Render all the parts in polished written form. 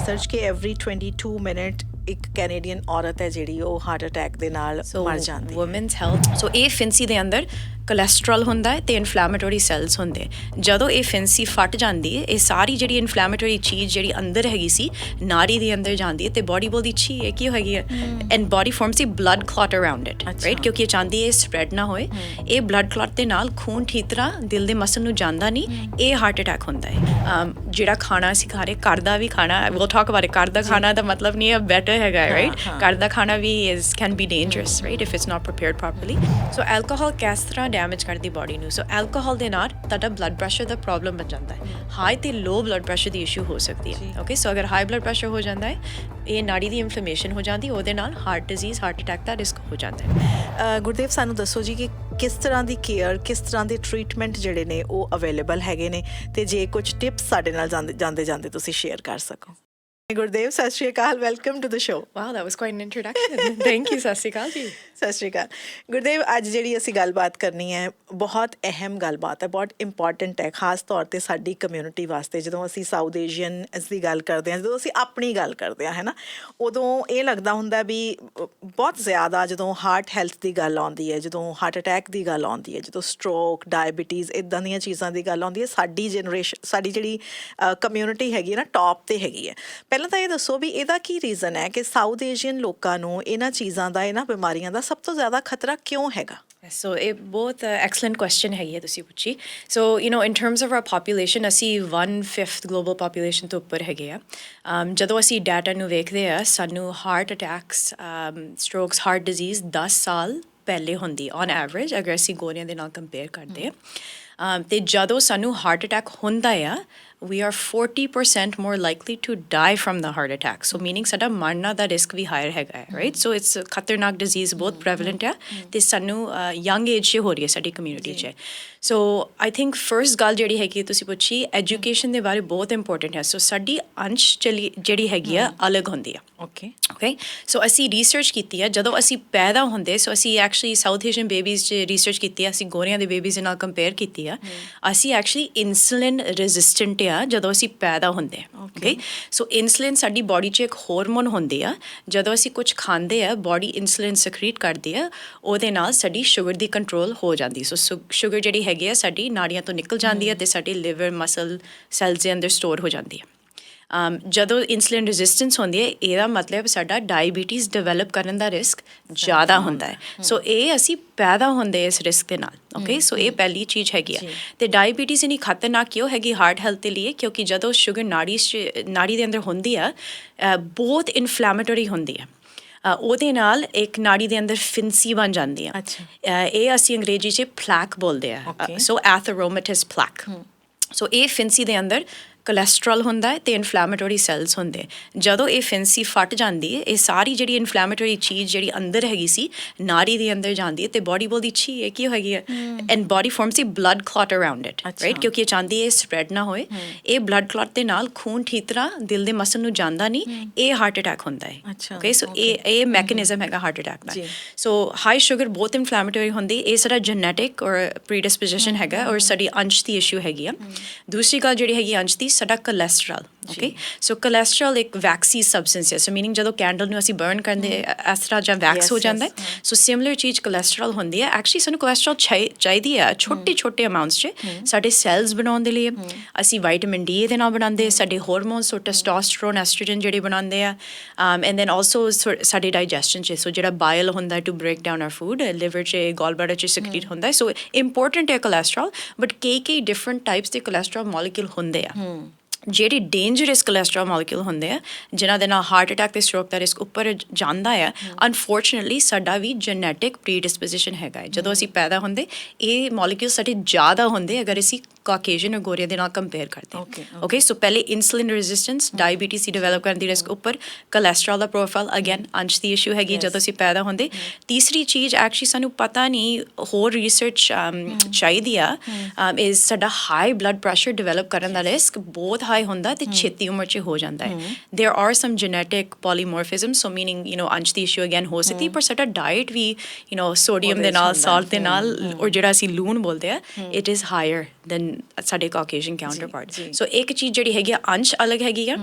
Research ਕਿ every 22 minute ਇੱਕ Canadian ਔਰਤ ਹੈ ਜਿਹੜੀ ਉਹ ਹਾਰਟ ਅਟੈਕ ਦੇ ਨਾਲ ਮਰ ਜਾਂਦੀ ਹੈ। ਵੂਮਨਸ ਹੈਲਥ ਸੋ ਇਹ ਫਿੰਸੀ ਦੇ ਅੰਦਰ ਕੋਲੈਸਟਰੋਲ ਹੁੰਦਾ ਹੈ ਅਤੇ ਇਨਫਲੈਮੇਟਰੀ ਸੈਲਸ ਹੁੰਦੇ। ਜਦੋਂ ਇਹ ਫਿੰਸੀ ਫਟ ਜਾਂਦੀ ਹੈ, ਇਹ ਸਾਰੀ ਜਿਹੜੀ ਇਨਫਲੈਮੇਟਰੀ ਚੀਜ਼ ਜਿਹੜੀ ਅੰਦਰ ਹੈਗੀ ਸੀ ਨਾੜੀ ਦੇ ਅੰਦਰ ਜਾਂਦੀ ਹੈ ਅਤੇ ਬੋਡੀ ਬੋਲਦੀ ਛੀ ਇਹ ਕੀ ਹੈਗੀ ਹੈ and body farms A blood clot around it right, ਕਿਉਂਕਿ ਇਹ ਚਾਹੁੰਦੀ ਹੈ ਸਪਰੈਡ ਨਾ ਹੋਏ। ਇਹ ਬਲੱਡ ਕਲੌਟ ਦੇ ਨਾਲ ਖੂਨ ਠੀਕ ਤਰ੍ਹਾਂ ਦਿਲ ਦੇ ਮਸਲ ਨੂੰ ਜਾਂਦਾ ਨਹੀਂ, ਇਹ ਹਾਰਟ ਅਟੈਕ ਹੁੰਦਾ ਹੈ। ਜਿਹੜਾ ਖਾਣਾ ਅਸੀਂ ਖਾ ਰਹੇ ਘਰ ਦਾ ਵੀ ਖਾਣਾ ਵਿਲ ਟਾਕ ਅਬਾਊਟ ਘਰ ਦਾ ਖਾਣਾ ਦਾ ਮਤਲਬ ਨਹੀਂ ਹੈ ਬੈਟਰ ਹੈਗਾ ਰਾਈਟ, ਘਰ ਦਾ ਖਾਣਾ ਵੀ can be dangerous right if it's not prepared properly. So alcohol ਕਿਸ ਤਰ੍ਹਾਂ ਡੈਮੇਜ ਕਰਦੀ ਬੋਡੀ ਨੂੰ। ਸੋ ਐਲਕੋਹਲ ਦੇ ਨਾਲ ਤੁਹਾਡਾ ਬਲੱਡ ਪ੍ਰੈਸ਼ਰ ਦਾ ਪ੍ਰੋਬਲਮ ਬਣ ਜਾਂਦਾ ਹੈ, ਹਾਈ ਤੇ ਲੋ ਬਲੱਡ ਪ੍ਰੈਸ਼ਰ ਦੀ ਇਸ਼ੂ ਹੋ ਸਕਦੀ ਹੈ। ਓਕੇ, ਸੋ ਅਗਰ ਹਾਈ ਬਲੱਡ ਪ੍ਰੈਸ਼ਰ ਹੋ ਜਾਂਦਾ ਹੈ, ਇਹ ਨਾੜੀ ਦੀ ਇਨਫਲੇਮੇਸ਼ਨ ਹੋ ਜਾਂਦੀ, ਉਹਦੇ ਨਾਲ ਹਾਰਟ ਡਿਜ਼ੀਜ਼ ਹਾਰਟ ਅਟੈਕ ਦਾ ਰਿਸਕ ਹੋ ਜਾਂਦਾ ਹੈ। ਗੁਰਦੇਵ ਸਾਨੂੰ ਦੱਸੋ ਜੀ ਕਿ ਕਿਸ ਤਰ੍ਹਾਂ ਦੀ ਕੇਅਰ, ਕਿਸ ਤਰ੍ਹਾਂ ਦੇ ਟਰੀਟਮੈਂਟ ਜਿਹੜੇ ਨੇ ਉਹ ਅਵੇਲੇਬਲ ਹੈਗੇ ਨੇ, ਅਤੇ ਜੇ ਕੁਝ ਟਿਪਸ ਸਾਡੇ ਨਾਲ ਜਾਂਦੇ ਤੁਸੀਂ ਸ਼ੇਅਰ ਕਰ ਸਕੋ। ਗੁਰਦੇਵ ਸਤਿ ਸ਼੍ਰੀ ਅਕਾਲ, welcome to the show. Wow that was quite an introduction, thank you. ਸਤਿ ਸ਼੍ਰੀ ਅਕਾਲ ਜੀ। ਸਤਿ ਸ਼੍ਰੀ ਅਕਾਲ ਗੁਰਦੇਵ। ਅੱਜ ਜਿਹੜੀ ਅਸੀਂ ਗੱਲਬਾਤ ਕਰਨੀ ਹੈ ਬਹੁਤ ਅਹਿਮ ਗੱਲਬਾਤ ਹੈ, ਬਹੁਤ ਇੰਪੋਰਟੈਂਟ ਹੈ, ਖਾਸ ਤੌਰ 'ਤੇ ਸਾਡੀ ਕਮਿਊਨਿਟੀ ਵਾਸਤੇ। ਜਦੋਂ ਅਸੀਂ ਸਾਊਥ ਏਸ਼ੀਅਨ ਦੀ ਗੱਲ ਕਰਦੇ ਹਾਂ, ਜਦੋਂ ਅਸੀਂ ਆਪਣੀ ਗੱਲ ਕਰਦੇ ਹਾਂ ਹੈ ਨਾ, ਉਦੋਂ ਇਹ ਲੱਗਦਾ ਹੁੰਦਾ ਵੀ ਬਹੁਤ ਜ਼ਿਆਦਾ ਜਦੋਂ ਹਾਰਟ ਹੈਲਥ ਦੀ ਗੱਲ ਆਉਂਦੀ ਹੈ, ਜਦੋਂ ਹਾਰਟ ਅਟੈਕ ਦੀ ਗੱਲ ਆਉਂਦੀ ਹੈ, ਜਦੋਂ ਸਟਰੋਕ, ਡਾਇਬਟੀਜ਼ ਇੱਦਾਂ ਦੀਆਂ ਚੀਜ਼ਾਂ ਦੀ ਗੱਲ ਆਉਂਦੀ ਹੈ, ਸਾਡੀ ਜਨਰੇਸ਼ਨ, ਸਾਡੀ ਜਿਹੜੀ ਕਮਿਊਨਿਟੀ ਹੈਗੀ ਹੈ ਨਾ ਟੌਪ 'ਤੇ ਹੈਗੀ ਹੈ। ਪਹਿਲਾਂ ਤਾਂ ਇਹ ਦੱਸੋ ਵੀ ਇਹਦਾ ਕੀ ਰੀਜ਼ਨ ਹੈ ਕਿ ਸਾਊਥ ਏਸ਼ੀਅਨ ਲੋਕਾਂ ਨੂੰ ਇਹਨਾਂ ਚੀਜ਼ਾਂ ਦਾ, ਇਹਨਾਂ ਬਿਮਾਰੀਆਂ ਦਾ ਸਭ ਤੋਂ ਜ਼ਿਆਦਾ ਖਤਰਾ ਕਿਉਂ ਹੈਗਾ? ਸੋ ਇਹ ਬਹੁਤ ਐਕਸਲੈਂਟ ਕੁਐਸਚਨ ਹੈਗੀ ਹੈ ਤੁਸੀਂ ਪੁੱਛੀ। So in terms of our population ਅਸੀਂ 1/5 ਗਲੋਬਲ ਪਾਪੂਲੇਸ਼ਨ ਤੋਂ ਉੱਪਰ ਹੈਗੇ ਆ। ਜਦੋਂ ਅਸੀਂ ਡਾਟਾ ਨੂੰ ਵੇਖਦੇ ਆ, ਸਾਨੂੰ ਹਾਰਟ ਅਟੈਕਸ, ਸਟ੍ਰੋਕਸ, ਹਾਰਟ ਡਿਜ਼ੀਜ਼ 10 ਸਾਲ ਪਹਿਲੇ ਹੁੰਦੀ ਔਨ ਐਵਰੇਜ, ਅਗਰ ਅਸੀਂ ਗੋਰਿਆਂ ਦੇ ਨਾਲ ਕੰਪੇਅਰ ਕਰਦੇ ਹਾਂ। ਅਤੇ ਜਦੋਂ ਸਾਨੂੰ ਹਾਰਟ ਅਟੈਕ ਹੁੰਦਾ ਆ, we are 40% more likely to die from the heart attack. So meaning ਸਾਡਾ ਮਰਨਾ ਦਾ ਰਿਸਕ ਵੀ ਹਾਇਰ ਹੈਗਾ ਹੈ ਰਾਈਟ। ਸੋ ਇਟਸ ਖਤਰਨਾਕ ਡਿਜ਼ੀਜ਼, ਬਹੁਤ ਪ੍ਰੈਵਲੈਂਟ ਹੈ ਅਤੇ ਸਾਨੂੰ ਯੰਗ ਏਜ 'ਚ ਹੋ ਰਹੀ ਹੈ ਸਾਡੀ ਕਮਿਊਨਿਟੀ 'ਚ। ਸੋ ਆਈ ਥਿੰਕ ਫਰਸਟ ਗੱਲ ਜਿਹੜੀ ਹੈਗੀ ਤੁਸੀਂ ਪੁੱਛੀ, ਐਜੂਕੇਸ਼ਨ ਦੇ ਬਾਰੇ ਬਹੁਤ ਇੰਪੋਰਟੈਂਟ ਹੈ। ਸੋ ਸਾਡੀ ਅੰਸ਼ ਜਿਹੜੀ ਹੈਗੀ ਆ ਅਲੱਗ ਹੁੰਦੀ ਆ। ਓਕੇ, ਸੋ ਅਸੀਂ ਰਿਸਰਚ ਕੀਤੀ ਹੈ ਜਦੋਂ ਅਸੀਂ ਪੈਦਾ ਹੁੰਦੇ। ਸੋ ਅਸੀਂ ਐਕਚੁਅਲੀ ਸਾਊਥ ਏਸ਼ੀਅਨ ਬੇਬੀਜ਼ 'ਚ ਰਿਸਰਚ ਕੀਤੀ ਹੈ, ਅਸੀਂ ਗੋਰਿਆਂ ਦੇ ਬੇਬੀਜ਼ ਦੇ ਨਾਲ ਕੰਪੇਅਰ ਕੀਤੀ ਆ। ਅਸੀਂ ਐਕਚੁਅਲੀ ਇਨਸੂਲਿਨ ਰੈਜ਼ਿਸਟੈਂਟ ਆ ਜਦੋਂ ਅਸੀਂ ਪੈਦਾ ਹੁੰਦੇ ਹਾਂ। ਓਕੇ, ਸੋ ਇਨਸੂਲਿਨ ਸਾਡੀ ਬੋਡੀ 'ਚ ਇੱਕ ਹਾਰਮੋਨ ਹੁੰਦੀ ਆ, ਜਦੋਂ ਅਸੀਂ ਕੁਝ ਖਾਂਦੇ ਆ ਬੋਡੀ ਇਨਸੂਲਿਨ ਸਕਰੀਟ ਕਰਦੀ ਆ, ਉਹਦੇ ਨਾਲ ਸਾਡੀ ਸ਼ੂਗਰ ਦੀ ਕੰਟਰੋਲ ਹੋ ਜਾਂਦੀ। ਸੋ ਸ਼ੂਗਰ ਜਿਹੜੀ ਹੈਗੀ ਆ ਸਾਡੀ ਨਾੜੀਆਂ ਤੋਂ ਨਿਕਲ ਜਾਂਦੀ ਹੈ ਅਤੇ ਸਾਡੀ ਲਿਵਰ, ਮਸਲ, ਸੈਲਸ ਦੇ ਅੰਦਰ ਸਟੋਰ ਹੋ ਜਾਂਦੀ ਹੈ। ਜਦੋਂ ਇਨਸੂਲਿਨ ਰੈਜ਼ਿਸਟੈਂਸ ਹੁੰਦੀ ਹੈ, ਇਹਦਾ ਮਤਲਬ ਸਾਡਾ ਡਾਇਬਟੀਜ਼ ਡਿਵੈਲਪ ਕਰਨ ਦਾ ਰਿਸਕ ਜ਼ਿਆਦਾ ਹੁੰਦਾ ਹੈ। ਸੋ ਇਹ ਅਸੀਂ ਪੈਦਾ ਹੁੰਦੇ ਇਸ ਰਿਸਕ ਦੇ ਨਾਲ। ਓਕੇ, ਸੋ ਇਹ ਪਹਿਲੀ ਚੀਜ਼ ਹੈਗੀ ਆ। ਅਤੇ ਡਾਇਬਟੀਜ਼ ਇੰਨੀ ਖਤਰਨਾਕ ਕਿਉਂ ਹੈਗੀ ਹਾਰਟ ਹੈਲਥ ਦੇ ਲਈ? ਕਿਉਂਕਿ ਜਦੋਂ ਸ਼ੂਗਰ ਨਾੜੀ ਦੇ ਅੰਦਰ ਹੁੰਦੀ ਆ, ਬਹੁਤ ਇਨਫਲੈਮੇਟਰੀ ਹੁੰਦੀ ਆ, ਉਹਦੇ ਨਾਲ ਇੱਕ ਨਾੜੀ ਦੇ ਅੰਦਰ ਫਿੰਸੀ ਬਣ ਜਾਂਦੀ ਆ। ਇਹ ਅਸੀਂ ਅੰਗਰੇਜ਼ੀ 'ਚ ਪਲੈਕ ਬੋਲਦੇ ਆ। ਸੋ ਐਥਰੋਮੇਟਿਸ ਪਲੈਕ। ਸੋ ਇਹ ਫਿੰਸੀ ਦੇ ਅੰਦਰ ਕੋਲੈਸਟਰੋਲ ਹੁੰਦਾ ਹੈ ਅਤੇ ਇਨਫਲੈਮੇਟਰੀ ਸੈਲਸ ਹੁੰਦੇ। ਜਦੋਂ ਇਹ ਫਿੰਸੀ ਫਟ ਜਾਂਦੀ ਹੈ, ਇਹ ਸਾਰੀ ਜਿਹੜੀ ਇਨਫਲੈਮੇਟਰੀ ਚੀਜ਼ ਜਿਹੜੀ ਅੰਦਰ ਹੈਗੀ ਸੀ ਨਾੜੀ ਦੇ ਅੰਦਰ ਜਾਂਦੀ ਹੈ ਅਤੇ ਬੋਡੀ ਬੋਲਦੀ ਛੀ ਇਹ ਕੀ ਹੈਗੀ ਹੈ and body farms A blood clot around it right, ਕਿਉਂਕਿ ਇਹ ਚਾਹੁੰਦੀ ਹੈ ਸਪਰੈਡ ਨਾ ਹੋਏ। ਇਹ ਬਲੱਡ ਕਲੌਟ ਦੇ ਨਾਲ ਖੂਨ ਠੀਕ ਤਰ੍ਹਾਂ ਦਿਲ ਦੇ ਮਸਲ ਨੂੰ ਜਾਂਦਾ ਨਹੀਂ, ਇਹ ਹਾਰਟ ਅਟੈਕ ਹੁੰਦਾ ਹੈ। ਓਕੇ, ਸੋ ਇਹ ਮੈਕੈਨਿਜ਼ਮ ਹੈਗਾ ਹਾਰਟ ਅਟੈਕ ਦਾ। ਸੋ ਹਾਈ ਸ਼ੂਗਰ ਬਹੁਤ ਇਨਫਲੈਮੇਟਰੀ ਹੁੰਦੀ, ਇਹ ਸਾਡਾ ਜੈਨੇਟਿਕ ਔਰ ਪ੍ਰੀਡਿਸਪੋਜੀਸ਼ਨ ਹੈਗਾ ਔਰ ਸਾਡੀ ਅੰਸ਼ ਦੀ ਇਸ਼ੂ ਹੈਗੀ ਆ। ਦੂਸਰੀ ਗੱਲ ਜਿਹੜੀ ਹੈਗੀ ਅੰਸ਼ ਦੀ, ਸਾਡਾ ਕੋਲੈਸਟਰੋਲ। ਓਕੇ, ਸੋ ਕੋਲੈਸਟਰੋਲ ਇੱਕ ਵੈਕਸੀ ਸਬਸਟੈਂਸ ਹੈ। ਸੋ ਮੀਨਿੰਗ ਜਦੋਂ ਕੈਂਡਲ ਨੂੰ ਅਸੀਂ ਬਰਨ ਕਰਦੇ ਇਸ ਤਰ੍ਹਾਂ ਜਾਂ ਵੈਕਸ ਹੋ ਜਾਂਦਾ ਹੈ। ਸੋ ਸਿਮਿਲਰ ਚੀਜ਼ ਕੋਲੈਸਟਰੋਲ ਹੁੰਦੀ ਹੈ। ਐਕਚੁਅਲੀ ਸਾਨੂੰ ਕੋਲੈਸਟਰੋਲ ਚਾਹੀਦੀ ਹੈ ਛੋਟੇ ਅਮਾਊਂਟਸ 'ਚ ਸਾਡੇ ਸੈਲਸ ਬਣਾਉਣ ਦੇ ਲਈ। ਅਸੀਂ ਵਾਈਟਾਮਿਨ ਡੀ ਇਹਦੇ ਨਾਲ ਬਣਾਉਂਦੇ, ਸਾਡੇ ਹਾਰਮੋਨਸ, ਸੋ ਟੈਸਟੋਸਟਰੋਨ, ਐਸਟ੍ਰੋਜਨ ਜਿਹੜੇ ਬਣਾਉਂਦੇ ਆ, ਐਂਡ ਦੈਨ ਆਲਸੋ ਸਾਡੇ ਡਾਈਜੈਸ਼ਨ 'ਚ। ਸੋ ਜਿਹੜਾ ਬਾਇਲ ਹੁੰਦਾ to break down our food, liver 'ਚ, ਗੋਲ ਬਲੈਡਰ 'ਚ ਸਕਰੀਟ ਹੁੰਦਾ। ਸੋ ਇੰਪੋਰਟੈਂਟ ਹੈ ਕੋਲੈਸਟਰੋਲ, ਬਟ ਕਈ ਡਿਫਰੈਂਟ ਟਾਈਪਸ ਦੇ ਕੋਲੈਸਟਰੋਲ ਮੋਲੀਕਿਊਲ ਹੁੰਦੇ ਆ। ਜਿਹੜੇ ਡੇਂਜਰਸ ਕੋਲੈਸਟਰੋਲ ਮੋਲੀਕਿਊਲ ਹੁੰਦੇ ਆ, ਜਿਨ੍ਹਾਂ ਦੇ ਨਾਲ ਹਾਰਟ ਅਟੈਕ ਅਤੇ ਸਟ੍ਰੋਕ ਦਾ ਰਿਸਕ ਉੱਪਰ ਜਾਂਦਾ ਆ, ਅਨਫੋਰਚੂਨੇਟਲੀ ਸਾਡਾ ਵੀ ਜੈਨੇਟਿਕ ਪ੍ਰੀਡਿਸਪੋਜੀਸ਼ਨ ਹੈਗਾ ਹੈ। ਜਦੋਂ ਅਸੀਂ ਪੈਦਾ ਹੁੰਦੇ ਇਹ ਮੋਲੀਕਿਊਲ ਸਾਡੇ ਜ਼ਿਆਦਾ ਹੁੰਦੇ ਅਗਰ ਅਸੀਂ ਕਾਕੇਜਨ ਔਰ ਗੋਰੀਆਂ ਦੇ ਨਾਲ ਕੰਪੇਅਰ ਕਰਦੇ। ਓਕੇ, ਸੋ ਪਹਿਲੇ ਇਨਸੂਲਿਨ ਰੈਜ਼ਿਸਟੈਂਸ, ਡਾਇਬਟੀਜ਼ ਦੀ ਡਿਵੈਲਪ ਕਰਨ ਦੀ ਰਿਸਕ ਉੱਪਰ, ਕੋਲੈਸਟਰੋਲ ਦਾ ਪ੍ਰੋਫਾਈਲ ਅਗੇਨ ਅੰਸ਼ ਦੀ ਇਸ਼ੂ ਹੈਗੀ ਜਦੋਂ ਅਸੀਂ ਪੈਦਾ ਹੁੰਦੇ। ਤੀਸਰੀ ਚੀਜ਼ ਐਕਚੁਅਲੀ ਸਾਨੂੰ ਪਤਾ ਨਹੀਂ, ਹੋਰ ਰਿਸਰਚ ਚਾਹੀਦੀ ਆ, ਇਜ਼ ਸਾਡਾ ਹਾਈ ਬਲੱਡ ਪ੍ਰੈਸ਼ਰ ਡਿਵੈਲਪ ਕਰਨ ਦਾ ਰਿਸਕ ਬਹੁਤ ਹਾਈ ਹੁੰਦਾ ਅਤੇ ਛੇਤੀ ਉਮਰ 'ਚ ਹੋ ਜਾਂਦਾ ਹੈ। There are some genetic polymorphism, so meaning ਅੰਸ਼ ਦੀ ਇਸ਼ੂ ਅਗੇਨ ਹੋ ਸਕਦੀ, ਪਰ ਸਾਡਾ ਡਾਇਟ ਵੀ ਸੋਡੀਅਮ ਦੇ ਨਾਲ, ਸਾਲਟ ਦੇ ਨਾਲ, ਔਰ ਜਿਹੜਾ ਅਸੀਂ ਲੂਣ ਬੋਲਦੇ ਆ, ਇਟ ਇਜ਼ ਹਾਇਰ ਦੈਨ ਸਾਡੇ ਕਾਕੇਜਨ ਕਾਊਂਟਰ ਪਾਰਟ। ਸੋ ਇੱਕ ਚੀਜ਼ ਜਿਹੜੀ ਹੈਗੀ ਆ ਅੰਸ਼ ਅਲੱਗ ਹੈਗੀ ਆ,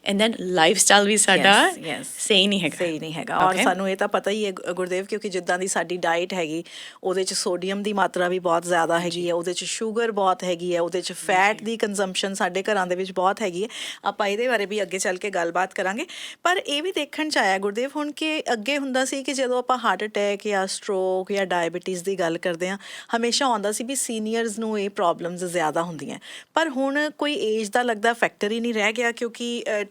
and then lifestyle ਵੀ ਸਾਡਾ yes. ਸਹੀ ਨਹੀਂ ਹੈਗਾ ਸਹੀ ਨਹੀਂ ਹੈਗਾ ਔਰ ਸਾਨੂੰ ਇਹ ਤਾਂ ਪਤਾ ਹੀ ਹੈ ਗੁਰਦੇਵ ਕਿਉਂਕਿ ਜਿੱਦਾਂ ਦੀ ਸਾਡੀ ਡਾਈਟ ਹੈਗੀ ਉਹਦੇ 'ਚ ਸੋਡੀਅਮ ਦੀ ਮਾਤਰਾ ਵੀ ਬਹੁਤ ਜ਼ਿਆਦਾ ਹੈਗੀ ਹੈ ਉਹਦੇ 'ਚ ਸ਼ੂਗਰ ਬਹੁਤ ਹੈਗੀ ਹੈ ਉਹਦੇ 'ਚ ਫੈਟ ਦੀ ਕੰਜ਼ੰਪਸ਼ਨ ਸਾਡੇ ਘਰਾਂ ਦੇ ਵਿੱਚ ਬਹੁਤ ਹੈਗੀ ਹੈ ਆਪਾਂ ਇਹਦੇ ਬਾਰੇ ਵੀ ਅੱਗੇ ਚੱਲ ਕੇ ਗੱਲਬਾਤ ਕਰਾਂਗੇ ਪਰ ਇਹ ਵੀ ਦੇਖਣ 'ਚ ਆਇਆ ਗੁਰਦੇਵ ਹੁਣ ਕਿ ਅੱਗੇ ਹੁੰਦਾ ਸੀ ਕਿ ਜਦੋਂ ਆਪਾਂ ਹਾਰਟ ਅਟੈਕ ਜਾਂ ਸਟ੍ਰੋਕ ਜਾਂ ਡਾਇਬਟੀਜ਼ ਦੀ ਗੱਲ ਕਰਦੇ ਹਾਂ ਹਮੇਸ਼ਾ ਆਉਂਦਾ ਸੀ ਵੀ ਸੀਨੀਅਰਸ ਨੂੰ ਇਹ ਪ੍ਰੋਬਲਮਸ ਜ਼ਿਆਦਾ ਹੁੰਦੀਆਂ ਪਰ ਹੁਣ ਕੋਈ ਏਜ ਦਾ ਲੱਗਦਾ ਫੈਕਟਰ ਹੀ ਨਹੀਂ ਰਹਿ ਗਿਆ ਕਿਉਂਕਿ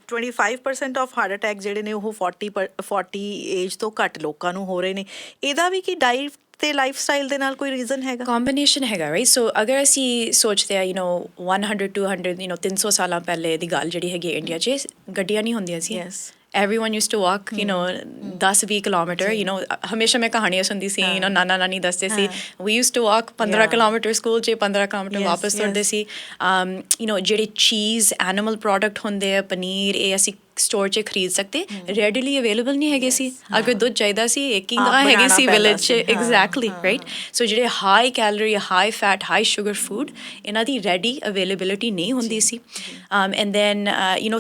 25% ਆਫ ਹਾਰਟ ਅਟੈਕ ਜਿਹੜੇ ਨੇ ਉਹ 40 ਏਜ ਤੋਂ ਘੱਟ ਲੋਕਾਂ ਨੂੰ ਹੋ ਰਹੇ ਨੇ ਇਹਦਾ ਵੀ ਕੀ ਡਾਈਟ ਤੇ ਲਾਈਫ ਸਟਾਈਲ ਦੇ ਨਾਲ ਕੋਈ ਰੀਜ਼ਨ ਹੈਗਾ ਕੰਬੀਨੇਸ਼ਨ ਹੈਗਾ ਰਾਈਟ ਸੋ ਅਗਰ ਅਸੀਂ ਸੋਚਦੇ ਆ 100 200 300 ਸਾਲਾਂ ਪਹਿਲੇ ਦੀ ਗੱਲ ਜਿਹੜੀ ਹੈਗੀ ਇੰਡੀਆ 'ਚ ਗੱਡੀਆਂ ਨਹੀਂ ਹੁੰਦੀਆਂ ਸੀ everyone used to walk 10-20 kilometer ਹਮੇਸ਼ਾ ਮੈਂ ਕਹਾਣੀਆਂ ਸੁਣਦੀ ਸੀ ਨਾਨਾ ਨਾਨੀ ਦੱਸਦੇ ਸੀ we used to walk 15 kilometre school 'ਚ 15 ਕਿਲੋਮੀਟਰ ਵਾਪਸ ਤੁਰਦੇ ਸੀ ਜਿਹੜੇ ਚੀਜ਼ ਐਨੀਮਲ ਪ੍ਰੋਡਕਟ ਹੁੰਦੇ ਆ ਪਨੀਰ ਇਹ ਅਸੀਂ ਸਟੋਰ 'ਚ ਖਰੀਦ ਸਕਦੇ ਰੈਡੀਲੀ ਅਵੇਲੇਬਲ ਨਹੀਂ ਹੈਗੇ ਸੀ ਅਗਰ ਦੁੱਧ ਚਾਹੀਦਾ ਸੀ ਇੱਕ ਹੀ ਗਾਂ ਹੈਗੀ ਸੀ ਵਿਲੇਜ 'ਚ ਐਗਜ਼ੈਕਟਲੀ ਰਾਈਟ ਸੋ ਜਿਹੜੇ high calorie high fat high sugar food ਇਹਨਾਂ ਦੀ ਰੈਡੀ ਅਵੇਲੇਬਿਲਿਟੀ ਨਹੀਂ ਹੁੰਦੀ ਸੀ ਐਂਡ ਦੈਨ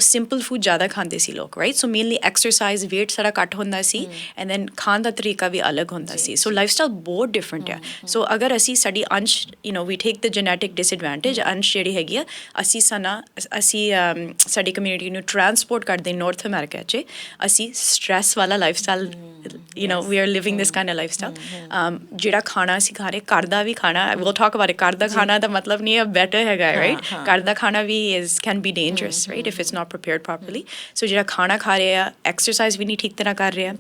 ਸਿੰਪਲ ਫੂਡ ਜ਼ਿਆਦਾ ਖਾਂਦੇ ਸੀ ਲੋਕ right so mainly exercise weight ਸਾਰਾ ਘੱਟ ਹੁੰਦਾ ਸੀ ਐਂਡ ਦੈਨ ਖਾਣ ਦਾ ਤਰੀਕਾ ਵੀ ਅਲੱਗ ਹੁੰਦਾ ਸੀ ਸੋ ਲਾਈਫ ਸਟਾਈਲ ਬਹੁਤ ਡਿਫਰੈਂਟ ਹੈ ਸੋ ਅਗਰ ਅਸੀਂ ਸਾਡੀ ਅੰਸ਼ ਵੀ ਟੇਕ ਦ ਜੈਨੇਟਿਕ ਡਿਸਐਡਵਾਂਟੇਜ ਅੰਸ਼ ਜਿਹੜੀ ਹੈਗੀ ਆ ਅਸੀਂ ਸਾਡੀ ਕਮਿਊਨਿਟੀ ਨੂੰ ਟਰਾਂਸਪੋਰਟ ਕਰਦੇ North America 'ਚ ਅਸੀਂ ਸਟ੍ਰੈਸ ਵਾਲਾ life style we are living this kind of lifestyle ਜਿਹੜਾ ਖਾਣਾ ਅਸੀਂ ਖਾ ਰਹੇ ਘਰ ਦਾ ਵੀ ਖਾਣਾ we'll talk about it ਘਰ ਦਾ ਖਾਣਾ ਦਾ ਮਤਲਬ ਨਹੀਂ ਹੈ better ਹੈਗਾ right ਘਰ ਦਾ ਖਾਣਾ ਵੀ can be dangerous right if it's not prepared properly so ਜਿਹੜਾ ਖਾਣਾ ਖਾ ਰਹੇ ਆ ਐਕਸਰਸਾਈਜ਼ ਵੀ ਨਹੀਂ ਠੀਕ ਤਰ੍ਹਾਂ ਕਰ ਰਹੇ ਆ